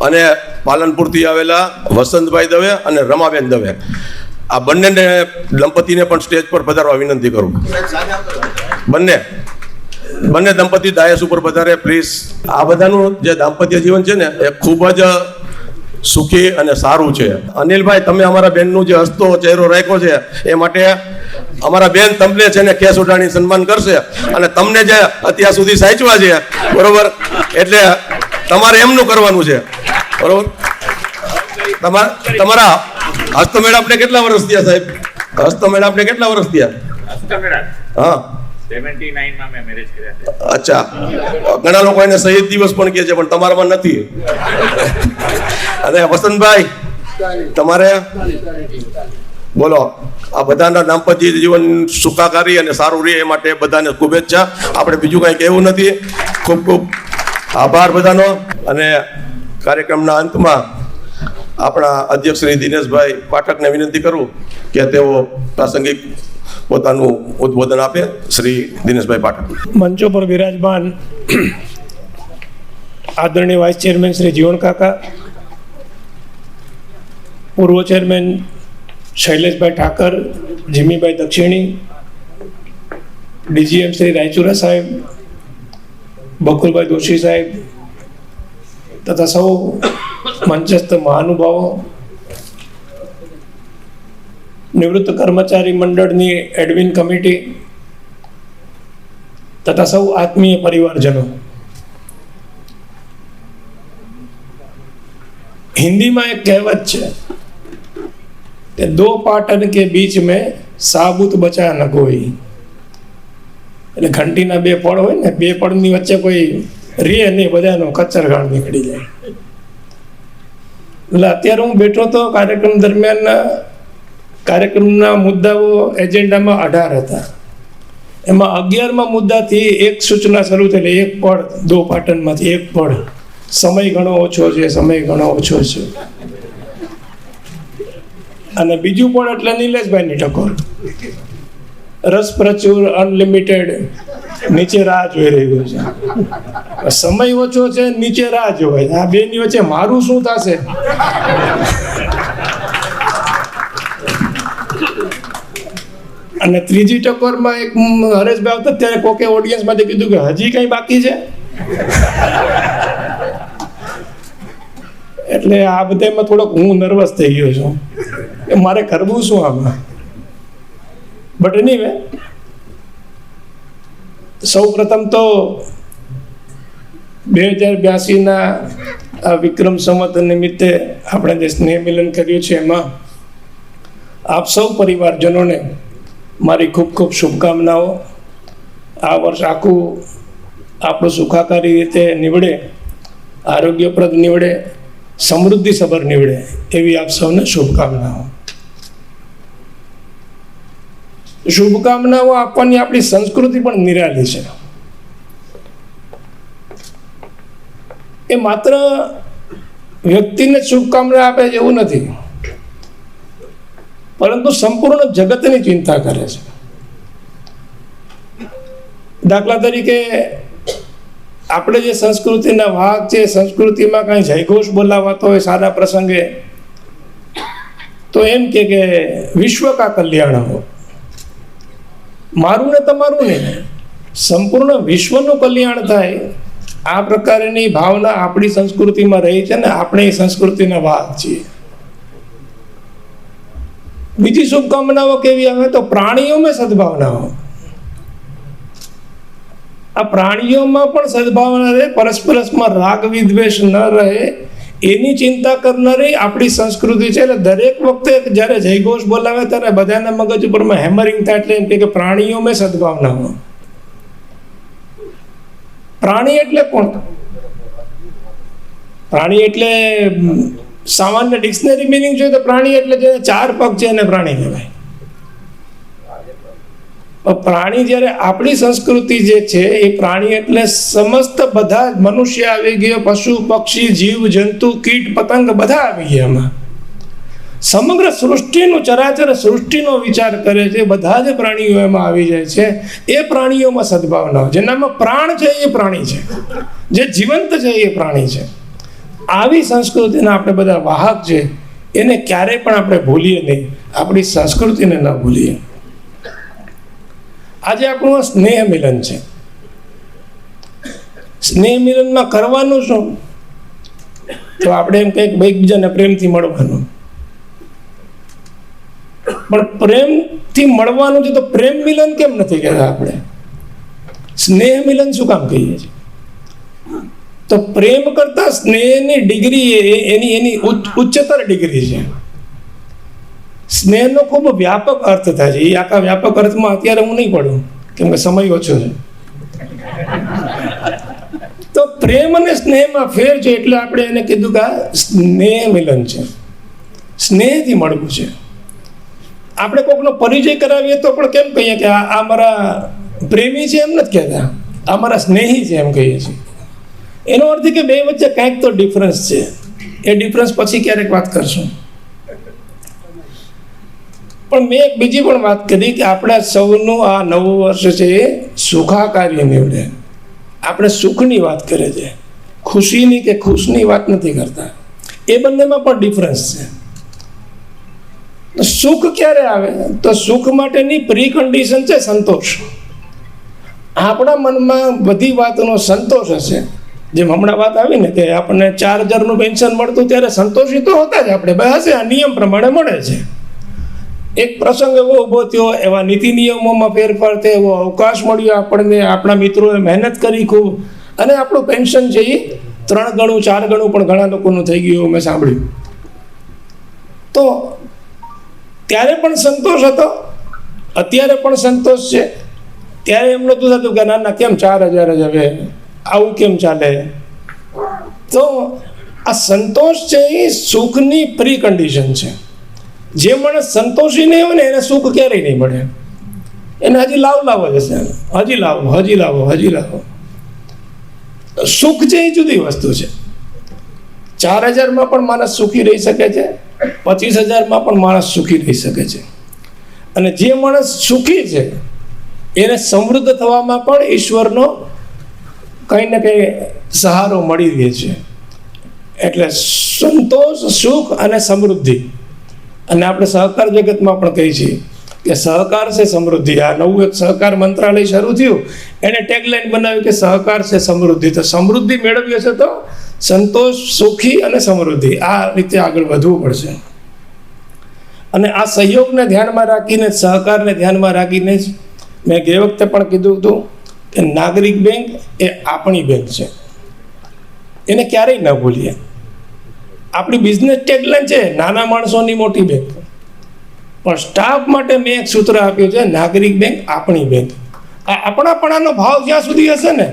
અને પાલનપુરથી આવેલા વસંતભાઈ દવે અને રમાબેન દવે. આ બંને દંપતીને પણ સ્ટેજ પર પધારવા વિનંતી કરું. બંને દંપતી ડાયસ ઉપર પધારે પ્લીઝ. આ બધાનું જે દાંપત્ય જીવન છે ને એ ખૂબ જ સુખી અને સારું છે. અનિલભાઈ, તમે અમારા બેનનું જે હસતો ચહેરો રાખ્યો છે એ માટે અમારા બેન તમને છે ને કેસ ઉડાડી સન્માન કરશે, અને તમને જે અત્યાર સુધી સાચવા છે બરોબર, એટલે તમારે એમનું કરવાનું છે બરોબર. તમારા હસ્તમેળ આપણે કેટલા વર્ષ થયા સાહેબ? હસ્તમેળ આપણે કેટલા વર્ષ થયા? હા, 79 માં મેં મેરેજ કર્યા છે. અચ્છા, ઘણા લોકો એને શહીદ દિવસ પણ કહે છે, પણ તમારામાં નથી. અને વસંતભાઈ, તમારે બોલો. આ બધાના દાંપત્ય જીવન સુખાકારી અને સારું રહે એ માટે બધાને શુભેચ્છા. આપણે બીજું કાંઈ કહેવું નથી. ખૂબ ખૂબ આભાર બધાનો. અને કાર્યક્રમના અંતમાં આપણા અધ્યક્ષ શ્રી દિનેશભાઈ પાઠકને વિનંતી કરું કે તેઓ પ્રાસંગિક પોતાનું ઉદ્બોધન આપે. શ્રી દિનેશભાઈ પાઠક. મંચો પર બિરાજમાન આદરણીય વાઇસ ચેરમેન શ્રી જીવણ કાકા, પૂર્વ ચેરમેન શૈલેષભાઈ ઠાકર, જીમીભાઈ દક્ષિણી, ડીજીએમ શ્રી રાયચુરા સાહેબ, બકુલભાઈ દોશી સાહેબ તથા સૌ મંચસ્થ મહાનુભાવો, નિવૃત્ત કર્મચારી મંડળની એડમિન કમિટી તથા સૌ આત્મીય પરિવારજનો. हिंदीમાં એક કહેવત છે કે દો પાટन के बीच में साबुत बचा न कोई. એટલે ઘંટીના બે પડ હોય ને, બે પડની વચ્ચે કોઈ રે નહીં, બધાનો કચરગાળ નીકળી જાય. એટલે અત્યારે હું બેઠો તો કાર્યક્રમ દરમિયાન કાર્યક્રમના મુદ્દાઓ એજન્ડામાં 18 હતા. એમાં 11મા મુદ્દાથી એક સૂચના શરૂ થયેલી, એક પળ દો પાટણમાંથી એક પળ, સમય ઘણો ઓછો છે, સમય ઘણો ઓછો છે. અને બીજું પણ એટલે નિલેશભાઈની ટકોર, રસ પ્રચુર, અનલિમિટેડ, નીચે રાહ જોઈ રહ્યું છે. સમય ઓછો છે, નીચે રાહ જોવાય. આ બેની વચ્ચે મારું શું થશે? અને ત્રીજી ટકોરમાં એક હરેશભાઈ આવતા ત્યારે કોકે ઓડિયન્સમાંથી કીધું કે હજી કઈ બાકી છે. એટલે આ બધામાં થોડોક હું નર્વસ થઈ ગયો છું કે મારે કરવું શું આમાં. બટ એનીવે, સૌ પ્રથમ તો 2082ના આ વિક્રમ સંવત નિમિત્તે આપણે જે સ્નેહ મિલન કર્યું છે એમાં આપ સૌ પરિવારજનોને મારી ખૂબ ખૂબ શુભકામનાઓ. આ વર્ષ આખું આપણું સુખાકારી રીતે નીવડે, આરોગ્યપ્રદ નીવડે, સમૃદ્ધિસભર નીવડે એવી આપ સૌને શુભકામનાઓ. શુભકામનાઓ આપવાની આપણી સંસ્કૃતિ પણ નિરાલી છે. એ માત્ર વ્યક્તિને શુભકામના આપે છે એવું નથી, પરંતુ સંપૂર્ણ જગતની ચિંતા કરે છે. દાખલા તરીકે આપણે જે સંસ્કૃતિના વાહક છે, સંસ્કૃતિમાં કાંઈ જયઘોષ બોલાવાતો હોય સારા પ્રસંગે તો એમ કે વિશ્વ કા કલ્યાણ હો. મારું ને તમારું નહીં, સંપૂર્ણ વિશ્વનું કલ્યાણ થાય આ પ્રકારની ભાવના આપણી સંસ્કૃતિમાં રહી છે ને આપણે એ સંસ્કૃતિના વાહક છીએ. બીજી શુભકામનાઓ કેવી આવે તો પ્રાણીઓમાં સદભાવનાઓ. આ પ્રાણીઓમાં પણ સદભાવના રહે, પરસ્પરમાં રાગ વિદ્વેષ ન રહે એની ચિંતા કરનારી આપણી સંસ્કૃતિ છે. એટલે દરેક વખતે જ્યારે જયઘોષ બોલાવે ત્યારે બધાના મગજ ઉપરમાં હેમરિંગ થાય, એટલે એમ કે પ્રાણીઓમાં સદભાવનાઓ. પ્રાણી એટલે કોણ? પ્રાણી એટલે સામાન્ય ડિક્શનરી મિનિંગ જોઈએ તો પ્રાણી એટલે જે 4 પગ છે એને પ્રાણી કહેવાય. પ્રાણી જ્યારે આપણી સંસ્કૃતિ જે છે એ પ્રાણી એટલે સમસ્ત બધા મનુષ્ય આવી ગયો, પશુ પક્ષી જીવ જંતુ કીટ પતંગ બધા આવી ગયા. એમાં સમગ્ર સૃષ્ટિનું ચરાચર સૃષ્ટિનો વિચાર કરે છે, બધા જ પ્રાણીઓ એમાં આવી જાય છે. એ પ્રાણીઓમાં સદભાવના, જેનામાં પ્રાણ છે એ પ્રાણી છે, જે જીવંત છે એ પ્રાણી છે. આવી સંસ્કૃતિના આપણે બધા વાહક છે, એને ક્યારેય પણ આપણે ભૂલીએ નહીં, આપણી સંસ્કૃતિને ન ભૂલીએ. આજે આપણું સ્નેહ મિલન છે. સ્નેહ મિલનમાં કરવાનું શું? તો આપણે એમ કંઈક એકબીજાને પ્રેમથી મળવાનું. પણ પ્રેમથી મળવાનું છે તો પ્રેમ મિલન કેમ નથી કહેતા આપણે? સ્નેહ મિલન શું કામ કહીએ છીએ? તો પ્રેમ કરતા સ્નેહની ડિગ્રી એની ઉચ્ચતર ડિગ્રી છે. સ્નેહનો ખૂબ વ્યાપક અર્થ થાય છે. એ આખા વ્યાપક અર્થમાં અત્યારે હું નહીં પડું કેમ કે સમય ઓછો છે. તો પ્રેમ અને સ્નેહમાં ફેર છે, એટલે આપણે એને કીધું કે આ સ્નેહ મિલન છે, સ્નેહથી મળવું છે. આપણે કોઈકનો પરિચય કરાવીએ તો પણ કેમ કહીએ કે આ મારા પ્રેમી છે એમ નથી કહેતા, આ મારા સ્નેહી છે એમ કહીએ છીએ. એનો અર્થ કે બે વચ્ચે કાંઈક તો ડિફરન્સ છે. એ ડિફરન્સ પછી ક્યારેક વાત કરશું. પણ મેં એક બીજી પણ વાત કરી કે આપણા સૌનું આ નવું વર્ષ છે એ સુખાકારી નીવડે. આપણે સુખની વાત કરે છે, ખુશીની કે ખુશની વાત નથી કરતા. એ બંનેમાં પણ ડિફરન્સ છે. સુખ ક્યારે આવે તો સુખ માટેની પ્રી કન્ડિશન છે સંતોષ. આપણા મનમાં બધી વાતનો સંતોષ હશે. જેમ હમણાં વાત આવી ને કે આપણને 4000નું પેન્શન મળતું ત્યારે સંતોષી તો હતા જ આપણે, હશે આ નિયમ પ્રમાણે મળે છે. એક પ્રસંગ એવો ઊભો થયો, એવા નીતિ નિયમોમાં ફેરફાર થયો, એવો અવકાશ મળ્યો આપણને, આપણા મિત્રોએ મહેનત કરી ખૂબ, અને આપણું પેન્શન છે એ 3 ગણું 4 ગણું પણ ઘણા લોકોનું થઈ ગયું મેં સાંભળ્યું. તો ત્યારે પણ સંતોષ હતો, અત્યારે પણ સંતોષ છે. ત્યારે એમ નહોતું થતું કે ના કેમ 4000 જ હવે આવું કેમ ચાલે. તો આ સંતોષ છે એ સુખની પ્રી કન્ડિશન છે. જે માણસ સંતોષી નહીં હોય ને એને સુખ ક્યારેય નહીં મળે. એને હજી લાવો જ હશે, હજી લાવો. સુખ છે એ જુદી વસ્તુ છે. 4,000માં પણ માણસ સુખી રહી શકે છે, 25,000માં પણ માણસ સુખી રહી શકે છે. અને જે માણસ સુખી છે એને સમૃદ્ધ થવામાં પણ ઈશ્વરનો કંઈ ને કંઈ સહારો મળી રહે છે. એટલે સંતોષ, સુખ અને સમૃદ્ધિ. અને આપણે સહકાર જગતમાં પણ કહીએ છીએ કે સહકાર છે સમૃદ્ધિ. આ નવું એક સહકાર મંત્રાલય શરૂ થયું, એને ટેગલાઇન બનાવ્યું કે સહકાર છે સમૃદ્ધિ. તો સમૃદ્ધિ મેળવી હશે તો સંતોષ, સુખી અને સમૃદ્ધિ આ રીતે આગળ વધવું પડશે. અને આ સહયોગને ધ્યાનમાં રાખીને, સહકારને ધ્યાનમાં રાખીને જ મેં ગઈ વખતે પણ કીધું હતું કે નાગરિક બેંક એ આપણી બેંક છે, એને ક્યારેય ન ભૂલીએ. આપણી બિઝનેસ ટેગલાઇન છે નાના માણસોની મોટી બેંક, પણ સ્ટાફ માટે મેં એક સૂત્ર આપ્યું છે નાગરિક બેંક આપણી બેંક. આ આપણાપણાનો ભાવ જ્યાં સુધી હશે ને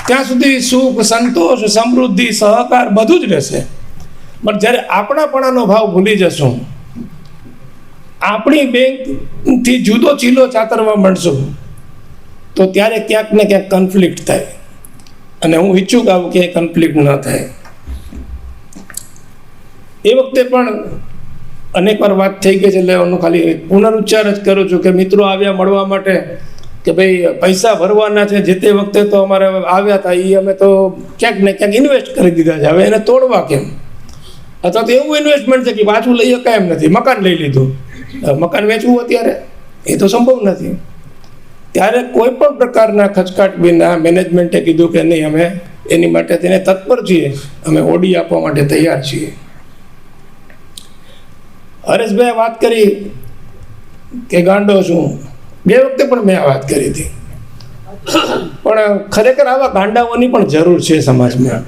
ત્યાં સુધી સુખ, સંતોષ, સમૃદ્ધિ, સહકાર બધું જ રહેશે. પણ જ્યારે આપણાપણાનો ભાવ ભૂલી જશું, આપણી બેંકથી જુદો ચીલો ચાતરવા માંડશું, તો ત્યારે ક્યાંક ને ક્યાંક કન્ફ્લિક્ટ થાય. અને હું ઈચ્છું કે આવું ક્યાંય કન્ફ્લિક્ટ ન થાય. એ વખતે પણ અનેકવાર વાત થઈ ગઈ છે, એટલે હું ખાલી પુનરુચ્ચાર જ કરું છું કે મિત્રો આવ્યા મળવા માટે કે ભાઈ પૈસા ભરવાના છે. જે તે વખતે તો અમારે આવ્યા હતા એ અમે તો ક્યાંક ને ક્યાંક ઇન્વેસ્ટ કરી દીધા છે. હવે એને તોડવા કેમ? અથવા તો એવું ઇન્વેસ્ટમેન્ટ છે કે પાછું લઈ શકાય એમ નથી. મકાન લઈ લીધું, મકાન વેચવું અત્યારે એ તો સંભવ નથી. ત્યારે કોઈ પણ પ્રકારના ખચકાટ વિના મેનેજમેન્ટે કીધું કે નહીં, અમે એની માટે તેને તત્પર છીએ, અમે ઓડી આપવા માટે તૈયાર છીએ. હરેશભાઈ વાત કરી કે ગાંડો છું, બે વખતે પણ મેં આ વાત કરી હતી. પણ ખરેખર આવા ગાંડાઓની પણ જરૂર છે સમાજમાં.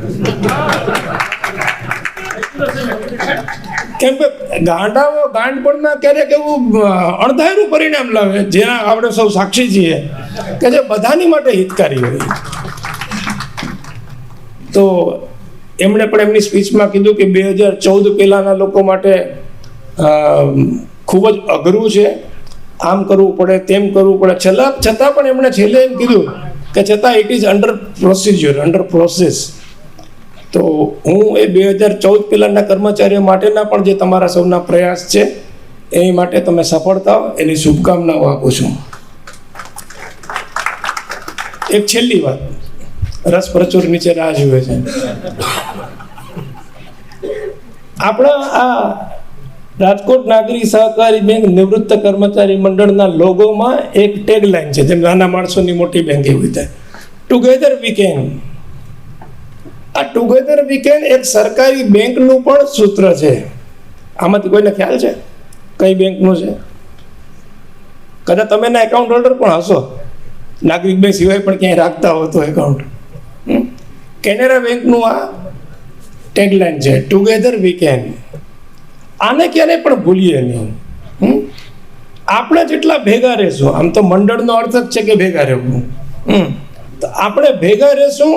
કેમ કે ગાંડાઓ ગાંડપણમાં ક્યારેક એવું અણધાર્યું પરિણામ લાવે, જેના આપણે સૌ સાક્ષી છીએ કે જે બધાની માટે હિતકારી હોય. તો એમણે પણ એમની સ્પીચમાં કીધું કે 2014 પહેલાંના લોકો માટે ખૂબ જ અઘરું છે, આમ કરવું પડે, તેમ કરવું પડે. છતાં પણ એમણે છેલ્લે એમ કીધું કે છતાં it is under procedure, under process. તો હું એ 2014 પહેલાંના કર્મચારીઓ માટેના પણ જે તમારા સૌના પ્રયાસ છે એની માટે તમે સફળ થાઓ, એની શુભકામનાઓ આપું છું. એક છેલ્લી વાત, રસ પ્રચુર નીચે રાહ જુએ છે. આપણા આ રાજકોટ નાગરિક સહકારી બેંક નિવૃત્ત કર્મચારી મંડળના લોગોમાં એક ટેગલાઇન છે, જેમ નાના માણસોની મોટી બેંક એવી રીતે, ટુગેધર વી કેન. આ ટુગેધર વી કેન એક સરકારી બેંકનું પણ સૂત્ર છે. આમાંથી કોઈને ખ્યાલ છે કઈ બેંકનું છે? કદાચ તમે એના એકાઉન્ટ હોલ્ડર પણ હશો, નાગરિક બેંક સિવાય પણ ક્યાંય રાખતા હો તો એકાઉન્ટ. કેનેરા બેંકનું આ ટેગલાઇન છે, ટુગેધર વી કેન. આને ક્યારેય પણ ભૂલીએ નહીં. આપણે જેટલા ભેગા રહેશું, આમ તો મંડળનો અર્થ જ છે કે ભેગા રહેવું. તો આપણે ભેગા રહેશું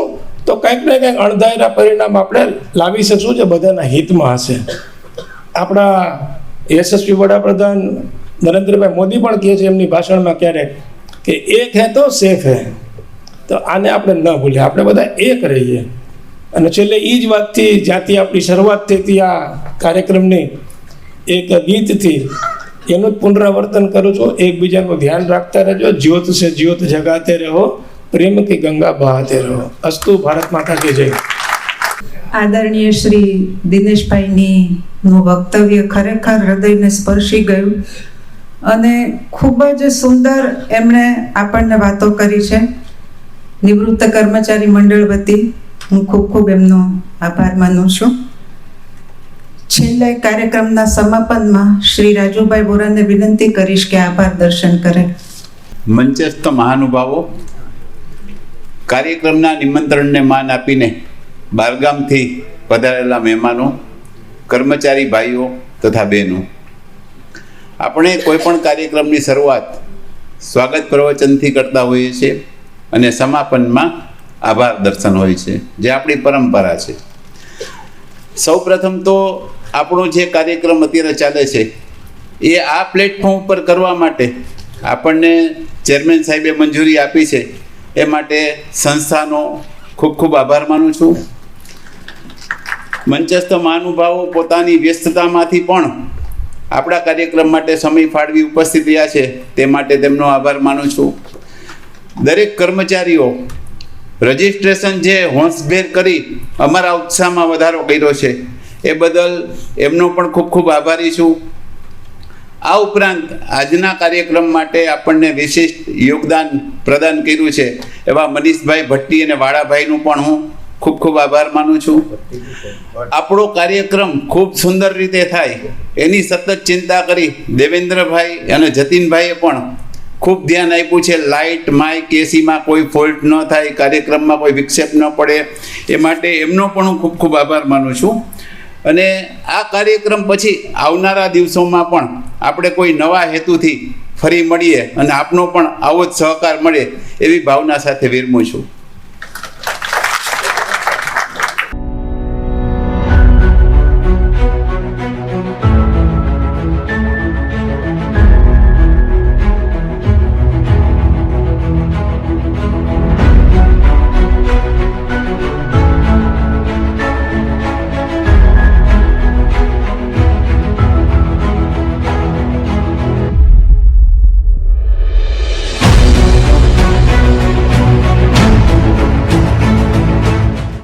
તો કંઈક ને કંઈક અણધાર્યા પરિણામ આપણે લાવી શકશું જે બધાના હિતમાં હશે. આપણા યશસ્વી વડાપ્રધાન નરેન્દ્રભાઈ મોદી પણ કહે છે એમની ભાષણમાં ક્યારેક કે એક હે તો સેફ હે. તો આને આપણે ન ભૂલીએ, આપણે બધા એક રહીએ. અને છેલ્લે એ જ વાતથી, જ્યાંથી આપણી શરૂઆત થઈ હતી આ કાર્યક્રમની, એક ગીતથી એનું જ પુનરાવર્તન કરું છું. એકબીજાનું ધ્યાન રાખતા રહેજો. જ્યોત સે જ્યોત જગાતે રહો, પ્રેમ કી ગંગા બહાતે રહો. અસ્તુ. ભારત માતા કી જય. આદરણીય શ્રી દિનેશભાઈનું વક્તવ્ય ખરેખર હૃદયને સ્પર્શી ગયું અને ખૂબ જ સુંદર એમણે આપણને વાતો કરી છે. નિવૃત્ત કર્મચારી મંડળ વતી હું ખૂબ ખૂબ એમનો આભાર માનું છું. છેલ્લે કાર્યક્રમના સમાપનમાં શ્રી રાજુભાઈ બોરાને વિનંતી કરીશ કે આભાર દર્શન કરે. મંચસ્થ મહાનુભાવો, કાર્યક્રમના નિમંત્રણને માન આપીને બહારગામથી પધારેલા મહેમાનો, કર્મચારી ભાઈઓ તથા બહેનો, આપણે કોઈ પણ કાર્યક્રમની શરૂઆત સ્વાગત પ્રવચનથી કરતા હોઈએ છીએ અને સમાપનમાં આભાર દર્શન હોય છે, જે આપણી પરંપરા છે. સૌપ્રથમ તો આપણો જે કાર્યક્રમ અત્યારે ચાલે છે એ આ પ્લેટફોર્મ ઉપર કરવા માટે આપણને ચેરમેન સાહેબે મંજૂરી આપી છે, એ માટે સંસ્થાનો ખૂબ ખૂબ આભાર માનું છું. મંચસ્થ મહાનુભાવો પોતાની વ્યસ્તતામાંથી પણ આપણા કાર્યક્રમ માટે સમય ફાળવી ઉપસ્થિત રહ્યા છે, તે માટે તેમનો આભાર માનું છું. દરેક કર્મચારીઓ રજિસ્ટ્રેશન જે હોંશભેર કરી અમારા ઉત્સાહમાં વધારો કર્યો છે એ બદલ એમનો પણ ખૂબ ખૂબ આભારી છું. આ ઉપરાંત આજના કાર્યક્રમ માટે આપણને વિશિષ્ટ યોગદાન પ્રદાન કર્યું છે એવા મનીષભાઈ ભટ્ટી અને વાળાભાઈનું પણ હું ખૂબ ખૂબ આભાર માનું છું. આપણો કાર્યક્રમ ખૂબ સુંદર રીતે થાય એની સતત ચિંતા કરી દેવેન્દ્રભાઈ અને જતીનભાઈએ પણ ખૂબ ધ્યાન આપ્યું છે. લાઇટ, માઇક, એસીમાં કોઈ ફોલ્ટ ન થાય, કાર્યક્રમમાં કોઈ વિક્ષેપ ન પડે, એ માટે એમનો પણ હું ખૂબ ખૂબ આભાર માનું છું. અને આ કાર્યક્રમ પછી આવનારા દિવસોમાં પણ આપણે કોઈ નવા હેતુથી ફરી મળીએ અને આપનો પણ આવો જ સહકાર મળે એવી ભાવના સાથે વિરમું છું.